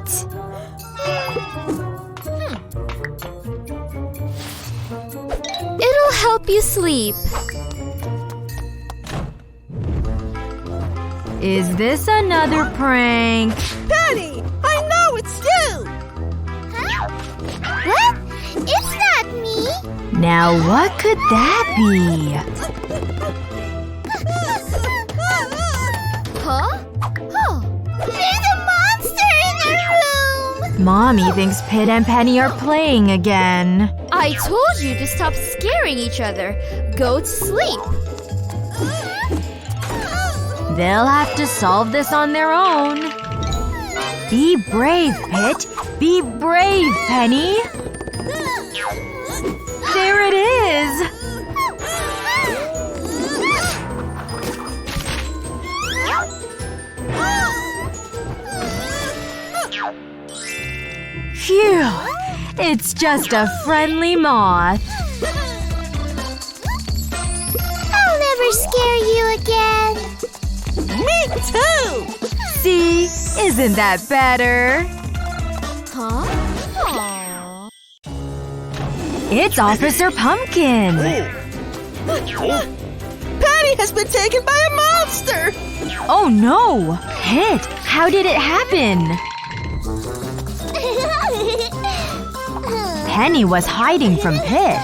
It'll help you sleep. Is this another prank? Penny, I Now what could that be? Huh? Oh, there's a monster in our room! Mommy thinks Pit and Penny are playing again. I told you to stop scaring each other. Go to sleep. They'll have to solve this on their own. Be brave, Pit. Be brave, Penny. There it is! Phew! It's just a friendly moth. I'll never scare you again. Me too! See? Isn't that better? Huh? Aww. It's Officer Pumpkin! Penny has been taken by a monster! Oh no! Pit, how did it happen? Penny was hiding from Pit.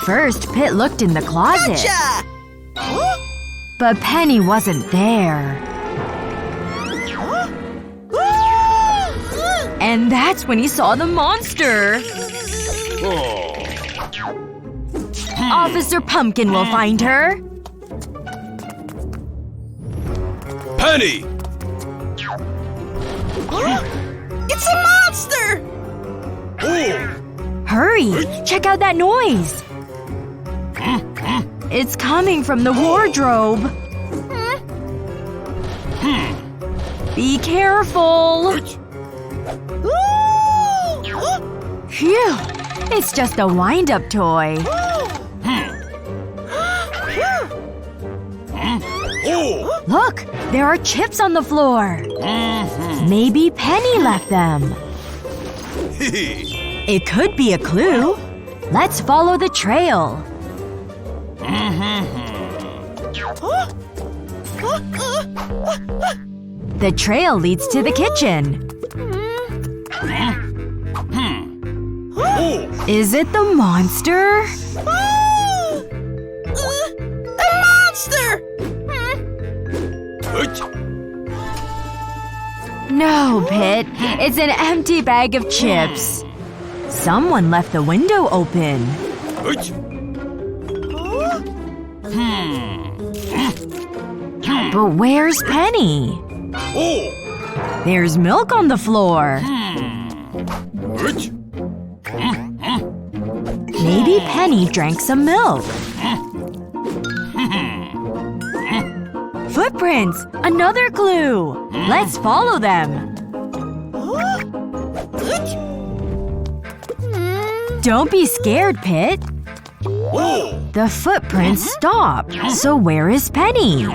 First, Pit looked in the closet. Gotcha! But Penny wasn't there. And that's when he saw the monster. Officer Pumpkin will find her. Penny! It's a monster! Hurry! Check out that noise! It's coming from the wardrobe. Be careful! Phew! It's just a wind-up toy. Look! There are chips on the floor. Maybe Penny left them. It could be a clue. Let's follow the trail. The trail leads to the kitchen. Is it the monster? A monster! No, Pit. It's an empty bag of chips. Someone left the window open. But where's Penny? There's milk on the floor. Maybe Penny drank some milk. Footprints! Another clue! Let's follow them. Don't be scared, Pit. The footprints stop. So where is Penny? A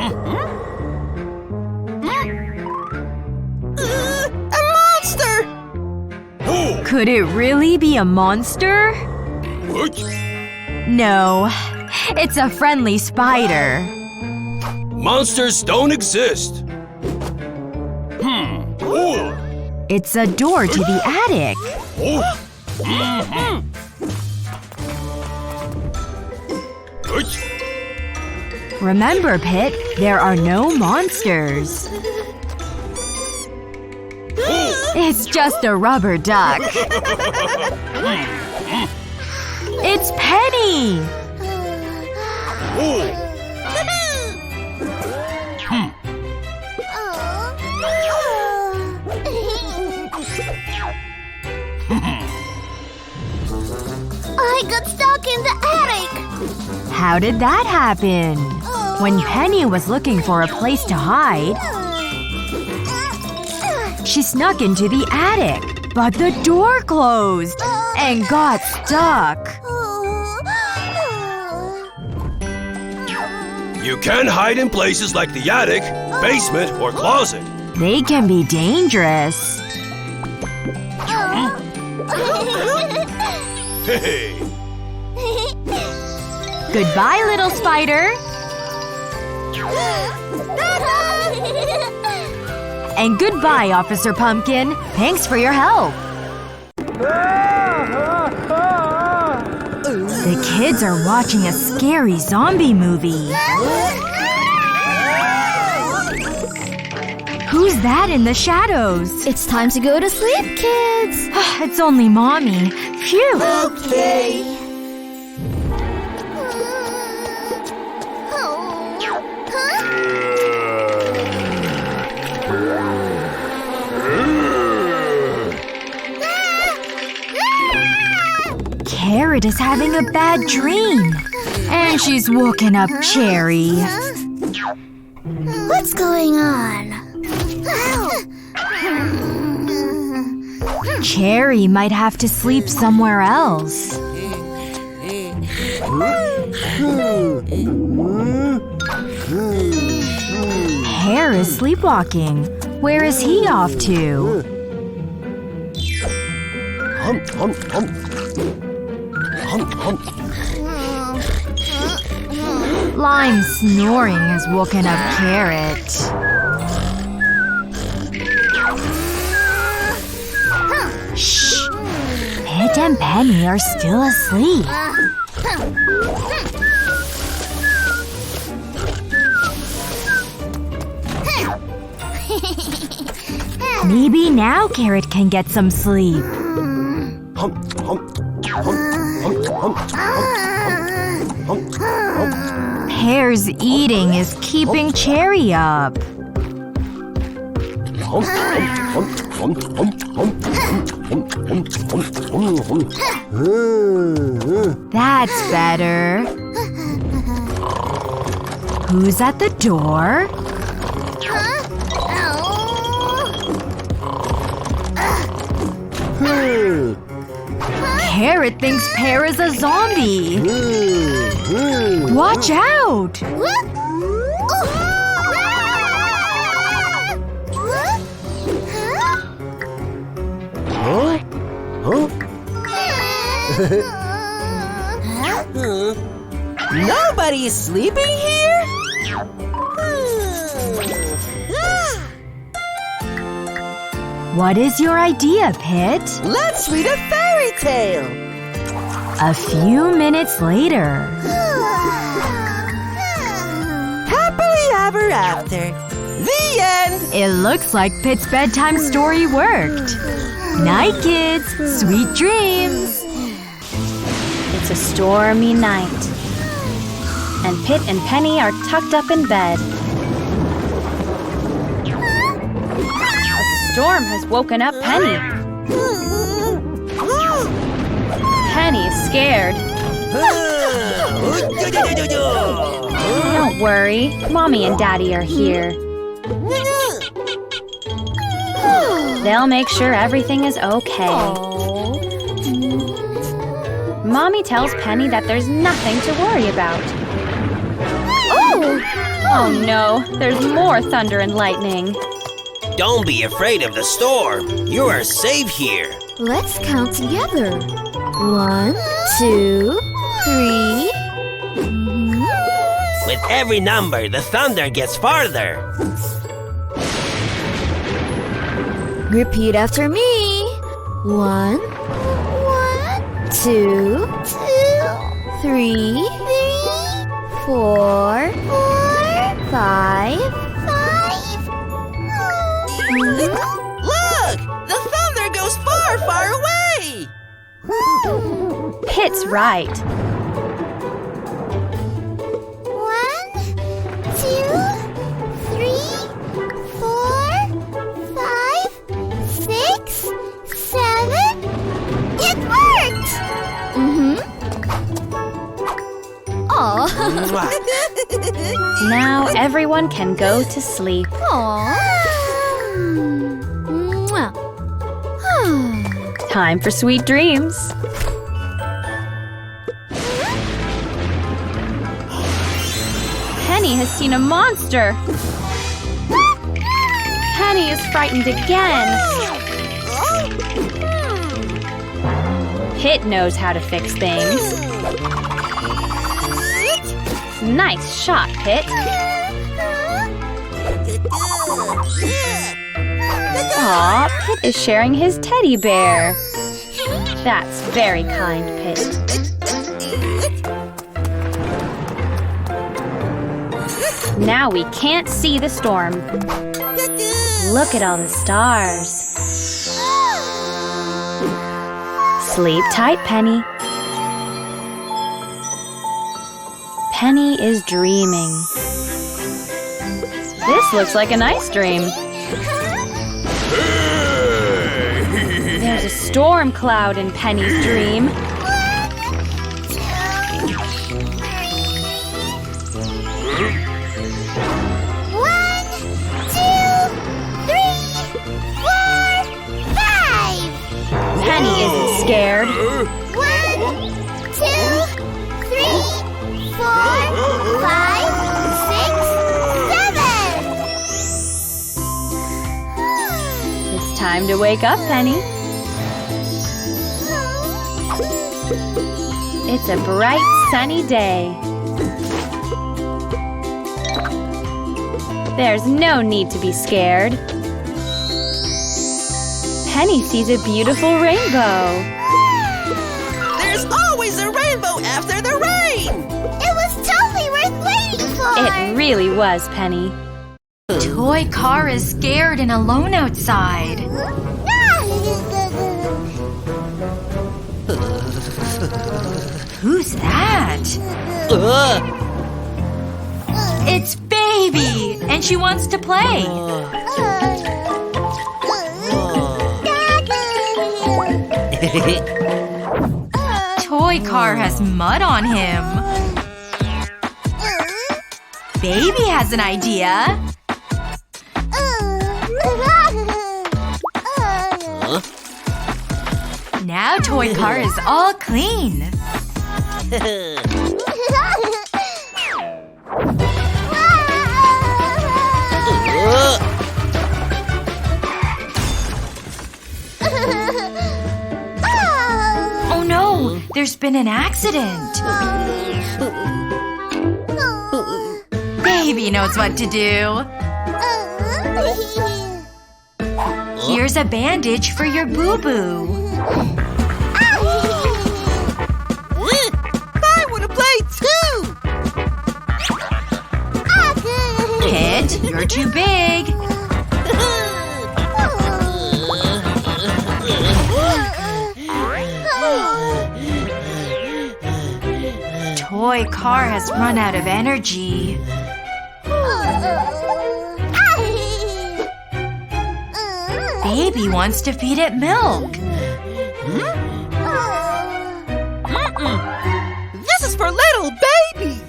monster! Could it really be a monster? No. It's a friendly spider. Monsters don't exist. It's a door to the attic. Remember, Pit, there are no monsters. It's just a rubber duck. It's Penny! I got stuck in the attic. How did that happen? When Penny was looking for a place to hide, she snuck into the attic. But the door closed and got stuck. You can hide in places like the attic, basement, or closet. They can be dangerous. Hey! Goodbye, little spider. And goodbye, Officer Pumpkin. Thanks for your help. The kids are watching a scary zombie movie. Who's that in the shadows? It's time to go to sleep, kids. It's only Mommy. Phew. Okay. Carrot is having a bad dream. And she's woken up Cherry. What's going on? Cherry might have to sleep somewhere else. Hare is sleepwalking. Where is he off to? Lime's snoring has woken up Carrot. Shh! Pit and Penny are still asleep. Maybe now Carrot can get some sleep. Pear's eating is keeping Cherry up. That's better. Who's at the door? Carrot thinks Pear is a zombie. Watch out! Nobody's sleeping here? What is your idea, Pit? Let's read a fairy tale. A few minutes later. Happily ever after. The end. It looks like Pit's bedtime story worked. Night, kids. Sweet dreams. It's a stormy night. And Pit and Penny are tucked up in bed. A storm has woken up Penny. Penny is scared. Don't worry, Mommy and Daddy are here. They'll make sure everything is okay. Mommy tells Penny that there's nothing to worry about. Oh no, there's more thunder and lightning. Don't be afraid of the storm. You are safe here. Let's count together. 1, 2, 3. With every number, the thunder gets farther. Repeat after me. 1, 2, 3, 4, 5. Look! The thunder goes far, far away! Pit's right. 1, 2, 3, 4, 5, 6, 7. It worked! Aw. Now everyone can go to sleep. Time for sweet dreams. Penny has seen a monster. Penny is frightened again. Pit knows how to fix things. Nice shot, Pit. Aw, Pit is sharing his teddy bear. That's very kind, Pit. Now we can't see the storm. Look at all the stars. Sleep tight, Penny. Penny is dreaming. This looks like a nice dream. There's a storm cloud in Penny's dream. Penny isn't scared. 1, 2, 3, 4, 5, 6, 7. It's time to wake up, Penny. It's a bright, sunny day. There's no need to be scared. Penny sees a beautiful rainbow. There's always a rainbow after the rain! It was totally worth waiting for. It really was, Penny. Toy car is scared and alone outside. Who's that? It's Baby, and she wants to play. Toy car has mud on him. Baby has an idea. Now toy car is all clean. Oh no, there's been an accident. Baby knows what to do. Here's a bandage for your boo-boo. I want to play too! Kit, you're too big. Toy car has run out of energy. Baby wants to feed it milk. This is for little babies!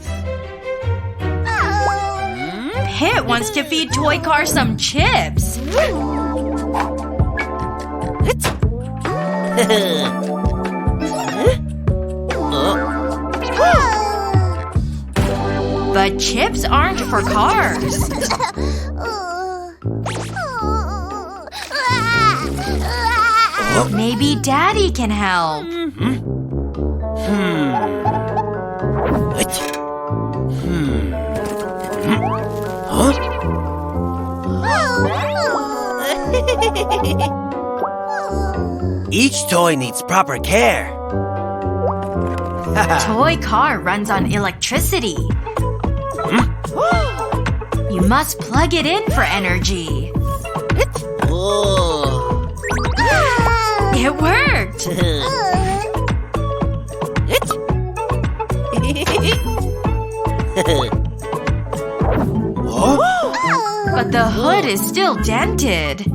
Pit wants to feed toy car some chips. But chips aren't for cars. Maybe Daddy can help. Each toy needs proper care. Toy car runs on electricity. You must plug it in for energy. It worked! But the hood is still dented.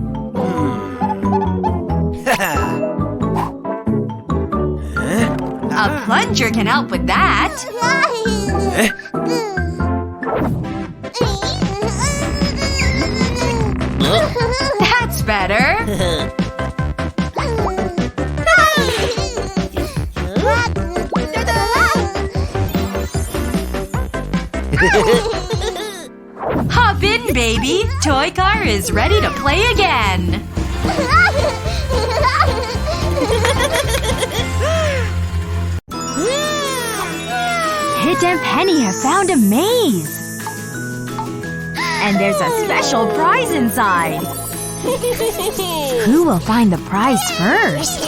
A plunger can help with that. That's better. Hop in, baby. Toy car is ready to play again. Pit and Penny have found a maze. And there's a special prize inside. Who will find the prize first?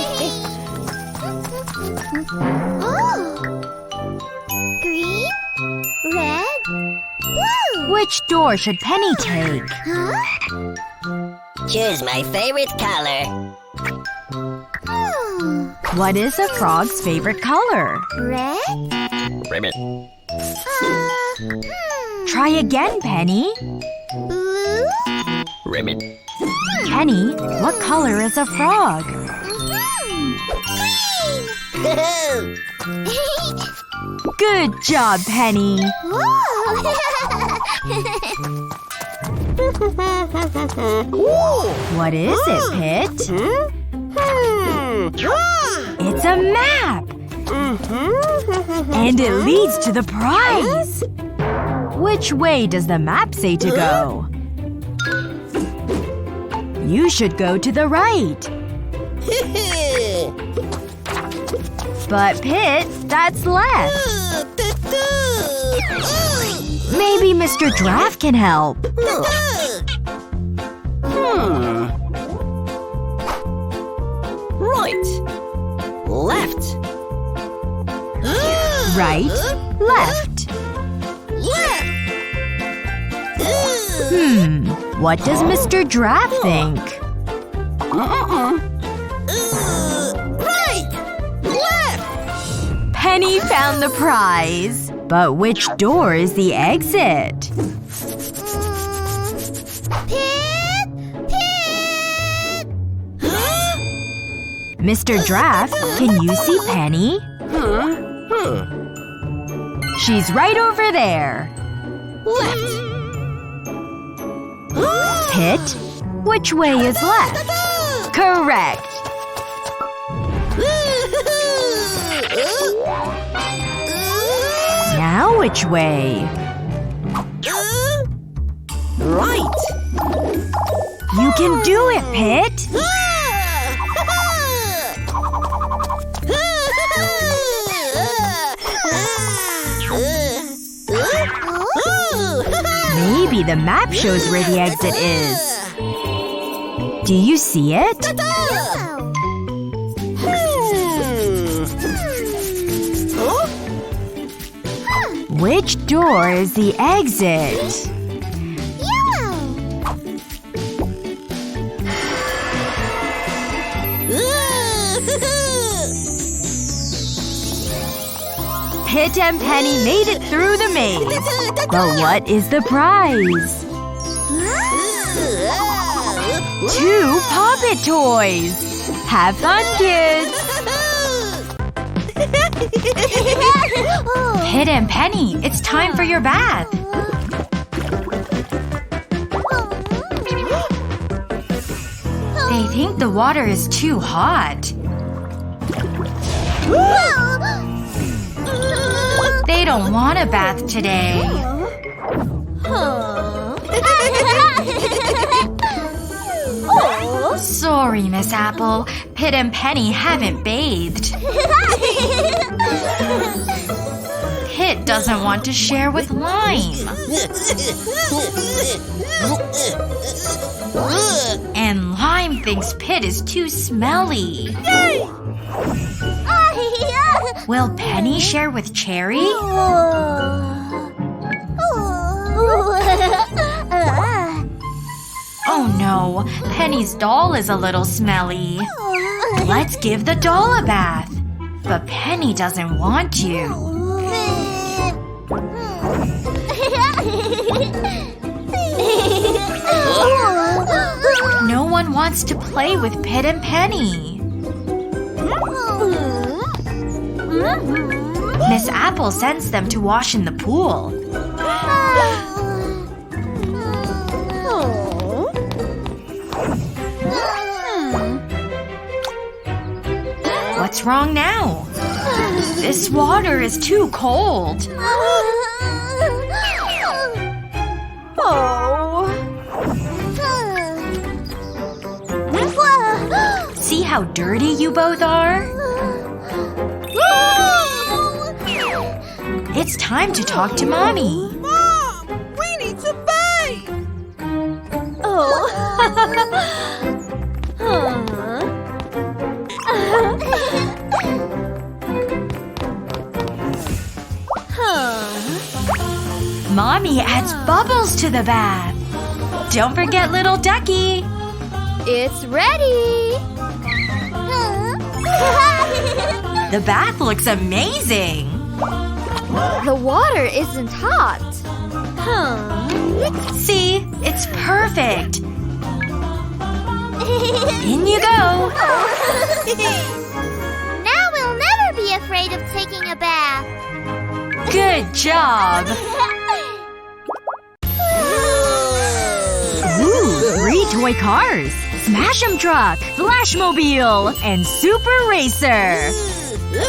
Oh. Green, red, blue. Which door should Penny take? Huh? Choose my favorite color. Oh. What is a frog's favorite color? Red? Ribbit. Try again, Penny. Blue? Ribbit. Penny, what color is a frog? Green! Good job, Penny. What is it, Pit? It's a map! And it leads to the prize! Which way does the map say to go? You should go to the right. But Pit, that's left. Maybe Mr. Draft can help. Right. Left. Right, left. What does Mr. Draft think? Right. Left. Penny found the prize. But which door is the exit? Pit! Pit! Mr. Draft, can you see Penny? She's right over there. Left. Pit, which way is left? Correct. Now which way? Right. You can do it, Pit. Maybe the map shows where the exit is. Do you see it? Which door is the exit? Pit and Penny made it through the maze. But what is the prize? 2 Poppet toys! Have fun, kids! Pit and Penny, it's time for your bath. They think the water is too hot. They don't want a bath today. Sorry, Miss Apple. Pit and Penny haven't bathed. Pit doesn't want to share with Lime. And Lime thinks Pit is too smelly. Will Penny share with Cherry? Oh no, Penny's doll is a little smelly. Let's give the doll a bath. But Penny doesn't want to. No one wants to play with Pit and Penny. Miss Apple sends them to wash in the pool. What's wrong now? This water is too cold. See how dirty you both are? It's time to talk to Mommy. Mom! We need to bathe! Oh. Mommy adds bubbles to the bath. Don't forget little ducky. It's ready! The bath looks amazing. The water isn't hot. See? It's perfect. In you go. Now we'll never be afraid of taking a bath. Good job. Ooh, 3 toy cars. Smash 'em Truck, Flashmobile, and Super Racer.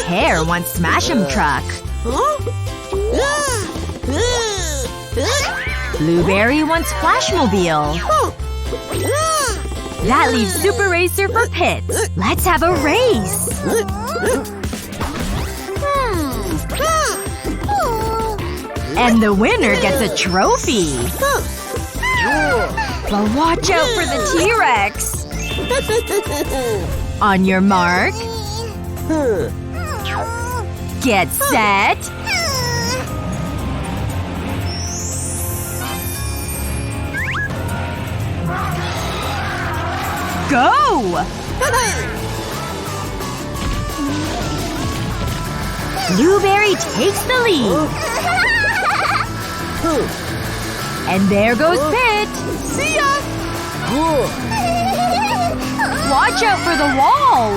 Pear wants Smash 'em Truck. Blueberry wants Flashmobile. That leaves Super Racer for Pit. Let's have a race. And the winner gets a trophy. But watch out for the T-Rex. On your mark. Get set. Go! Blueberry takes the lead. And there goes Pit. See ya! Watch out for the wall.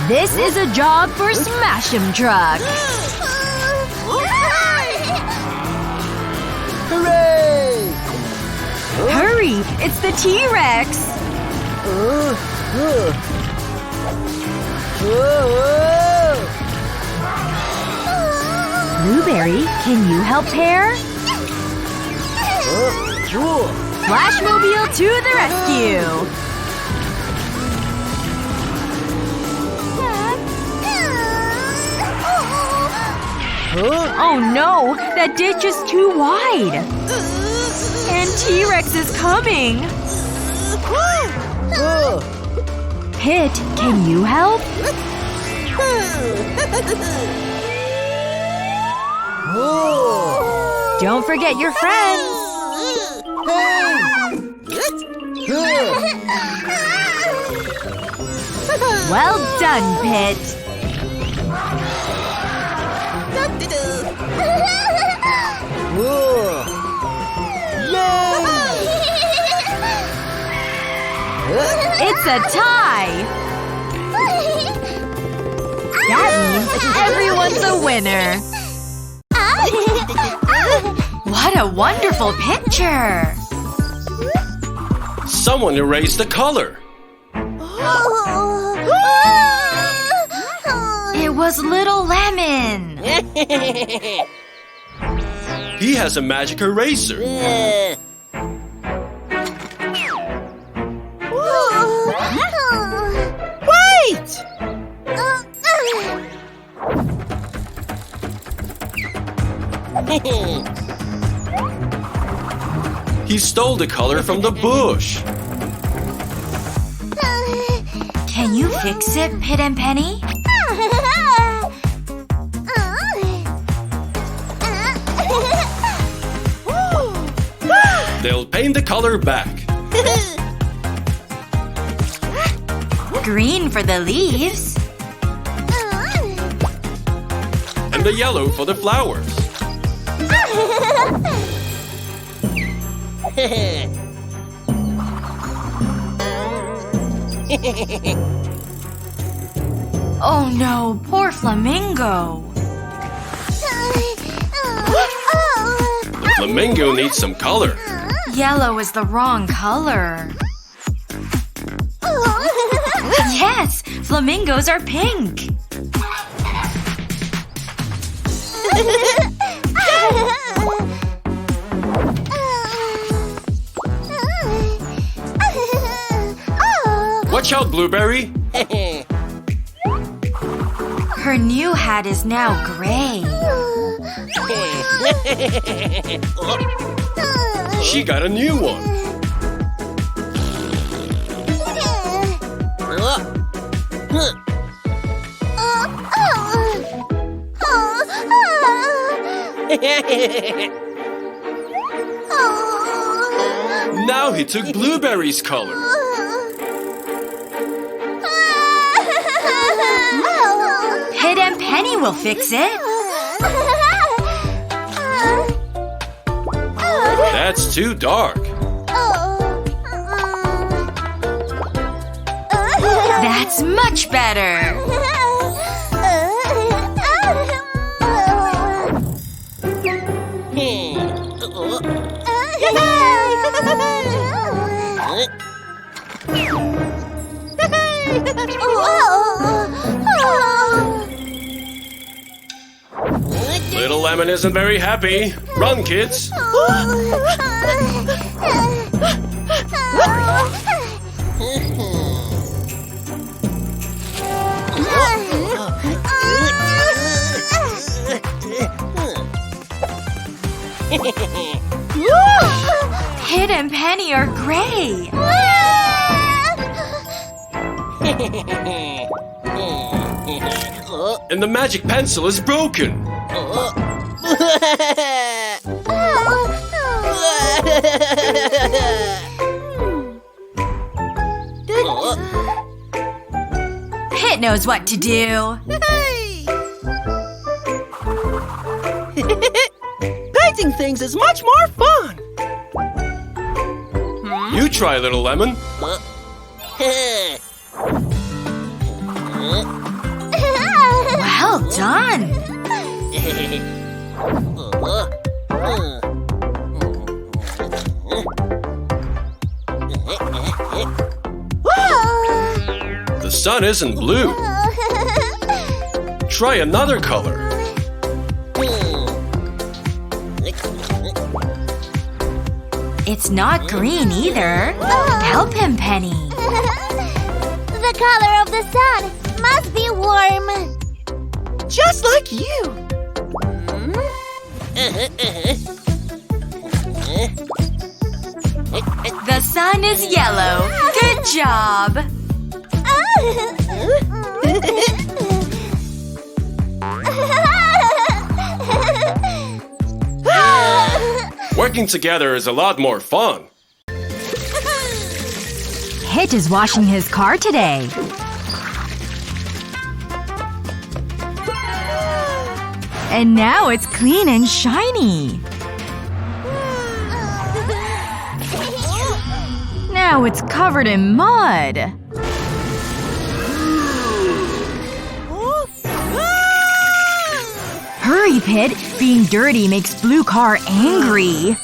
This is a job for Smash 'em Truck. Hooray! Hurry! It's the T-Rex. Blueberry, can you help Pear? Flashmobile to the rescue! Oh no! That ditch is too wide! And T-Rex is coming! Pit, can you help? Don't forget your friends! Well done, Pit! It's a tie! That means everyone's a winner! What a wonderful picture! Someone erased the color. It was Little Lemon! He has a magic eraser. Wait! He stole the color from the bush. Can you fix it, Pit and Penny? They'll paint the color back. Green for the leaves. And the yellow for the flowers. Oh no, poor Flamingo. The flamingo needs some color. Yellow is the wrong color. Yes, flamingos are pink. Watch out, Blueberry. Her new hat is now gray. She got a new one. Now he took Blueberry's color. Pit and Penny will fix it. That's too dark. That's much better. Little Lemon isn't very happy. Run, kids. Pit and Penny are gray. And the magic pencil is broken. Pit knows what to do. Painting things is much more fun. You try, Little Lemon. Well done. The sun isn't blue. Try another color. It's not green either. Help him, Penny. The color of the sun must be warm. Just like you. The sun is yellow. Good job. Working together is a lot more fun. Pit is washing his car today. And now it's clean and shiny. Now it's covered in mud. Hurry, Pit. Being dirty makes Blue Car angry.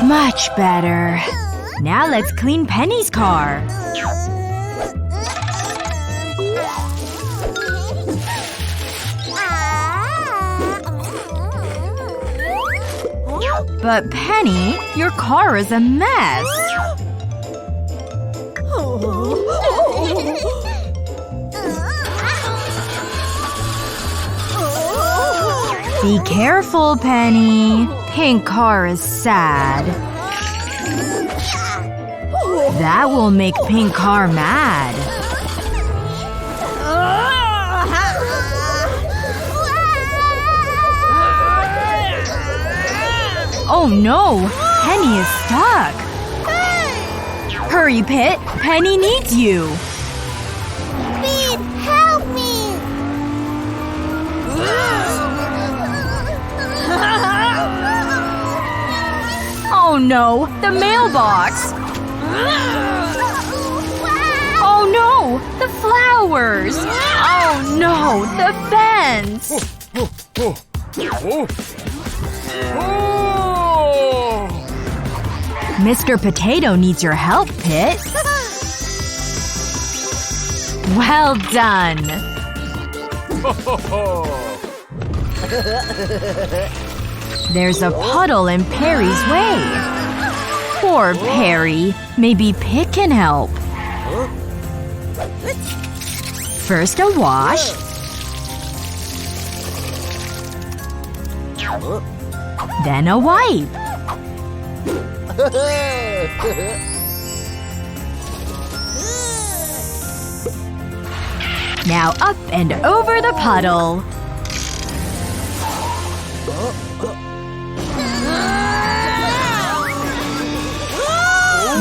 Much better. Now let's clean Penny's car. But Penny, your car is a mess. Be careful, Penny. Pink car is sad. That will make Pink car mad. Oh no! Penny is stuck! Hurry, Pit! Penny needs you! Pete, help me! Oh no! The mailbox! Oh no! The flowers! Oh no! The fence! Mr. Potato needs your help, Pit. Well done. There's a puddle in Perry's way. Poor Perry. Maybe Pit can help. First a wash. Then a wipe. Now up and over the puddle.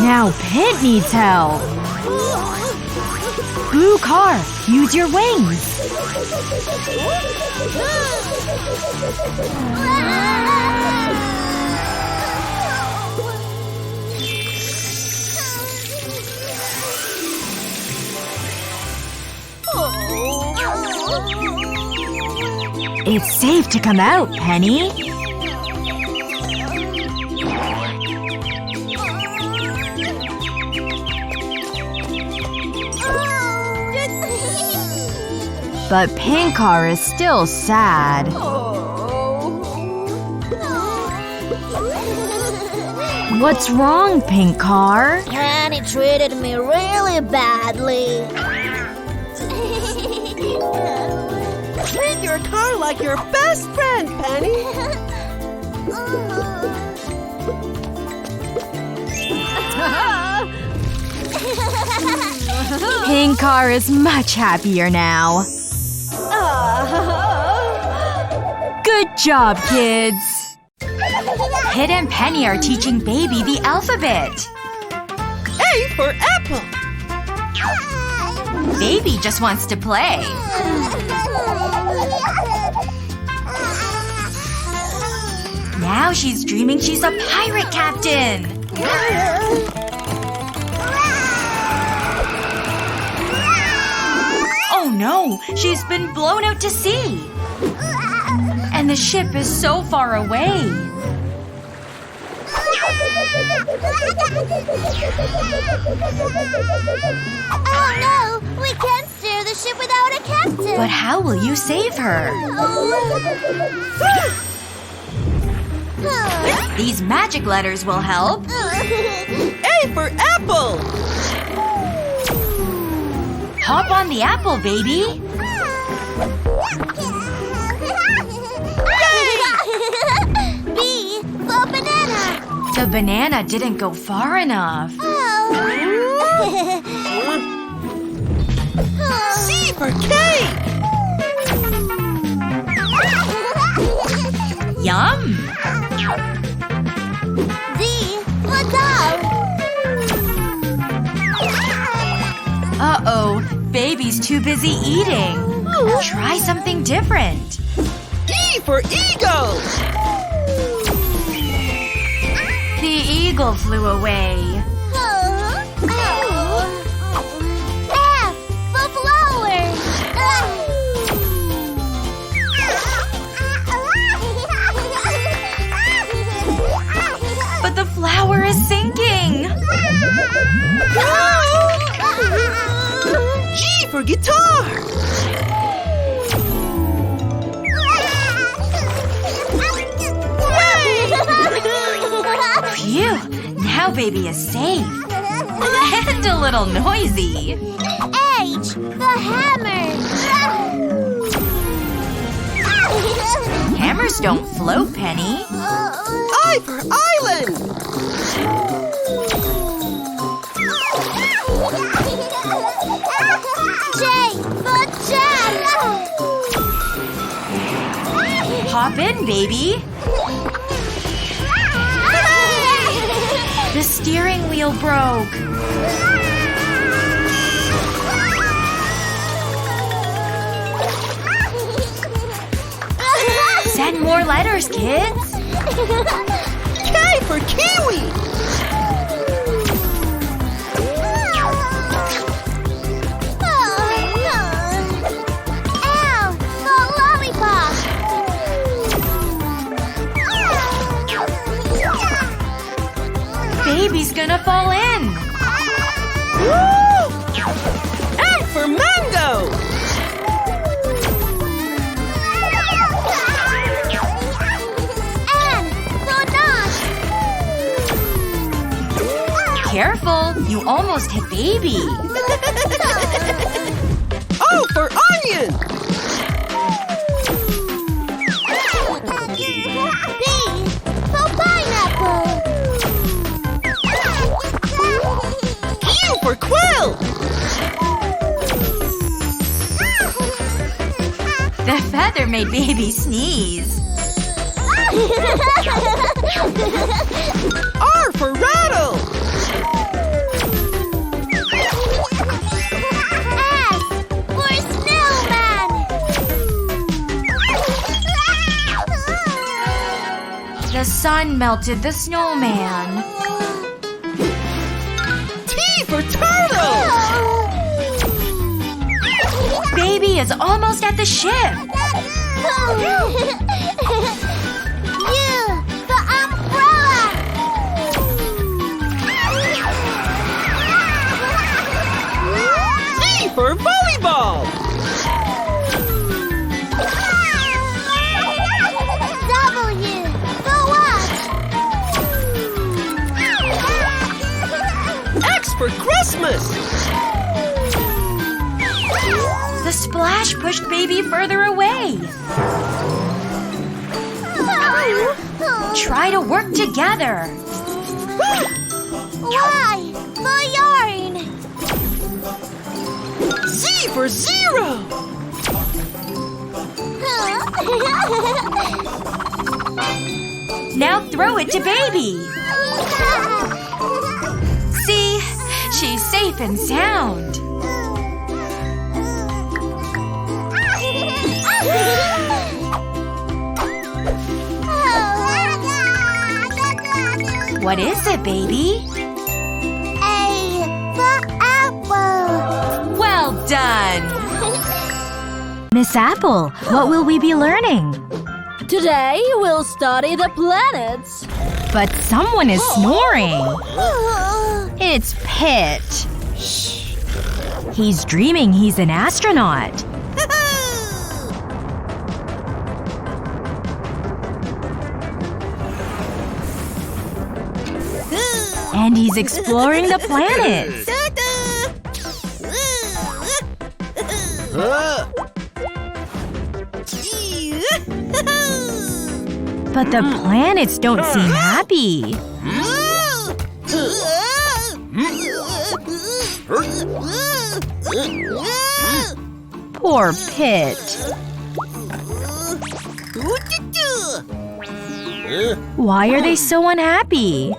Now Pit needs help. Blue car, use your wings. It's safe to come out, Penny. But Pink Car is still sad. What's wrong, Pink Car? Penny treated me really badly. Treat your car like your best friend, Penny. Pink Car is much happier now. Good job, kids! Pit and Penny are teaching Baby the alphabet. A for apple. Baby just wants to play. Now she's dreaming she's a pirate captain. Oh no! She's been blown out to sea! And the ship is so far away. Oh no! We can't steer the ship without a captain! But how will you save her? These magic letters will help. A for apple. Hop on the apple, baby. B for banana. The banana didn't go far enough. C for cake. Yum! D for dog. Uh-oh. Baby's too busy eating. Try something different. E for eagle. The eagle flew away. F for flower. But the flower is sinking. G for guitar. Phew! Now Baby is safe. And a little noisy. H for hammer. Hammers don't float, Penny. I for island. J for jack. Hop in, baby. The steering wheel broke. Send more letters, kids. K for kiwi. L for lollipop. Baby's gonna fall in. M for mango. N for nut. Careful, you almost hit Baby. O for onion. P for pineapple. Q for quill. The feather made baby sneeze. R for rattle! S for snowman! The sun melted the snowman. T for turtle! Baby is almost at the ship. U for umbrella! V for volleyball! W for watch! X for Christmas! The splash pushed baby further away. Try to work together. Y for yarn! Z for zero! Now throw it to baby. See? She's safe and sound. What is it, baby? A for apple! Well done! Miss Apple, what will we be learning? Today we'll study the planets. But someone is snoring. It's Pit. Shh. He's dreaming he's an astronaut. And he's exploring the planets. But the planets don't seem happy. Poor Pit. Why are they so unhappy?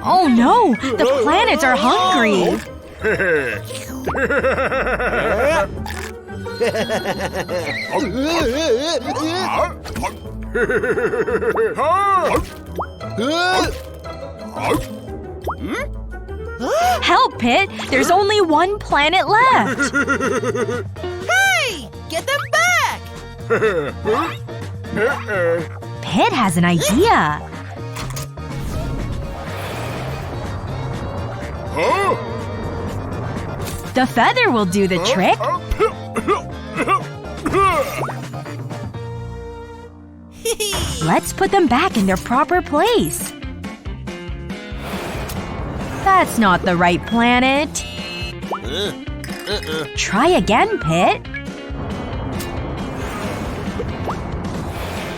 Oh no! The planets are hungry! Help, Pit! There's only one planet left! Hey! Get them back! Pit has an idea. The feather will do the trick. Let's put them back in their proper place. That's not the right planet. Try again, Pit.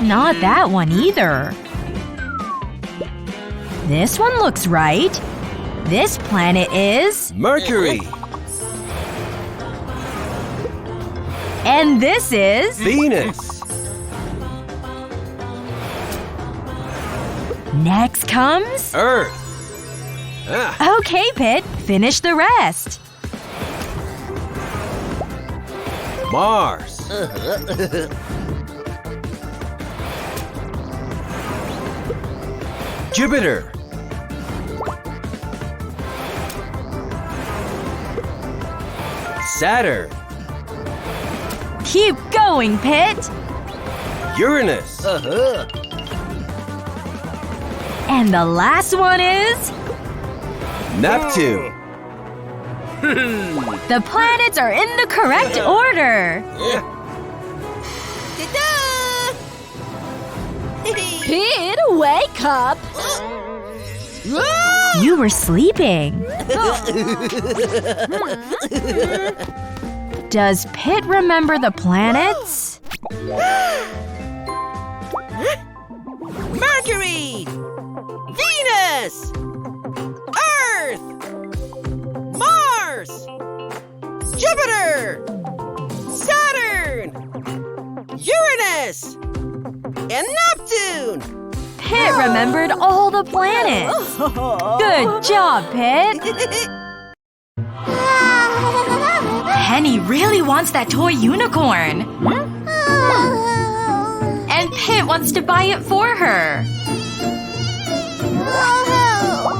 Not that one either. This one looks right. This planet is… Mercury. And this is… Venus. Next comes… Earth. Ah, Okay, Pit. Finish the rest. Mars. Jupiter. Saturn. Keep going, Pit. Uranus. And the last one is… Neptune. The planets are in the correct order. Pete, wake up! You were sleeping. Does Pit remember the planets? Mercury! Venus! Earth! Mars! Jupiter! Uranus! And Neptune! Pit remembered all the planets. Good job, Pit. Penny really wants that toy unicorn. And Pit wants to buy it for her.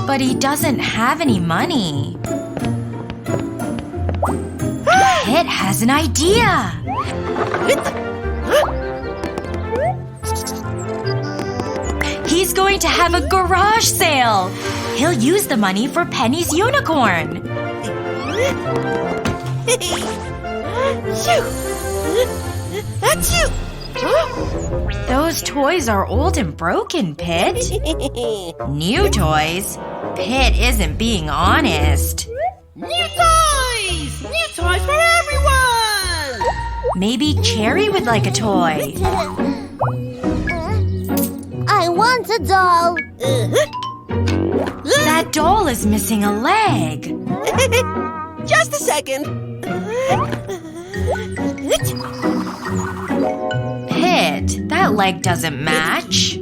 But he doesn't have any money. Pit has an idea. He's going to have a garage sale. He'll use the money for Penny's unicorn. Achoo! Those toys are old and broken, Pit. New toys? Pit isn't being honest. New toys! New toys for everyone! Maybe Cherry would like a toy. I want a doll. That doll is missing a leg. Just a second. Pit, that leg doesn't match.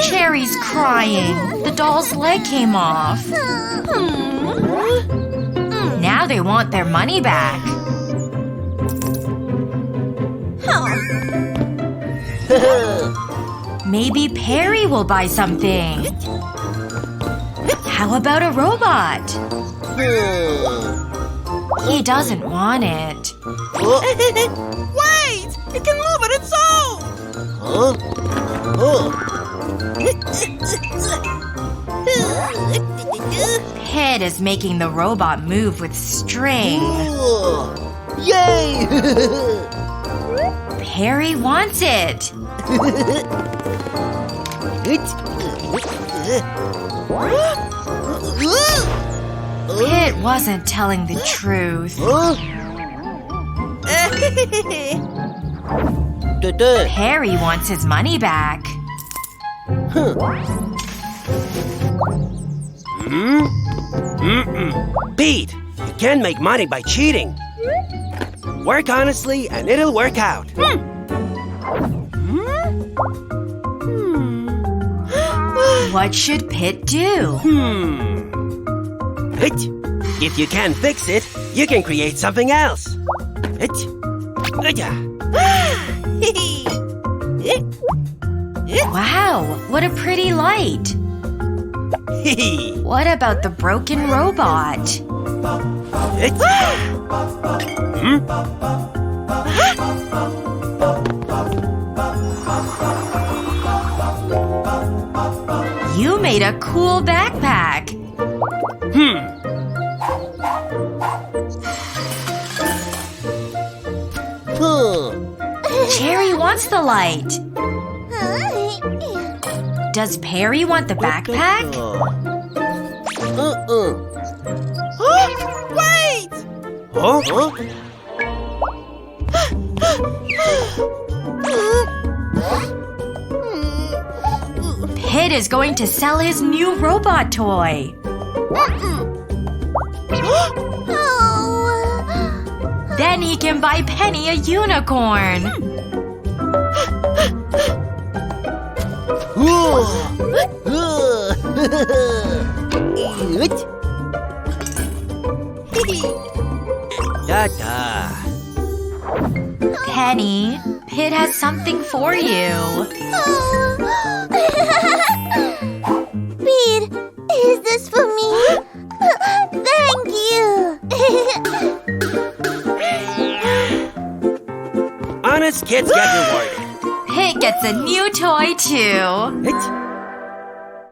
Cherry's crying. The doll's leg came off. Now they want their money back. Maybe Perry will buy something. How about a robot? He doesn't want it. Wait! It can move on its own! Pit is making the robot move with string. Yay! Perry wants it. Pit wasn't telling the truth. Perry wants his money back. Pete, you can make money by cheating. Work honestly and it'll work out. What should Pit do? If you can't fix it, you can create something else. Wow, what a pretty light. What about the broken robot? You made a cool backpack. Cherry wants the light. Does Perry want the backpack? Wait! Pit is going to sell his new robot toy. Then he can buy Penny a unicorn. Ta-ta. Penny, Pit has something for you. Pete, is this for me? Thank you. Honest kids get rewarded. Pit gets a new toy too.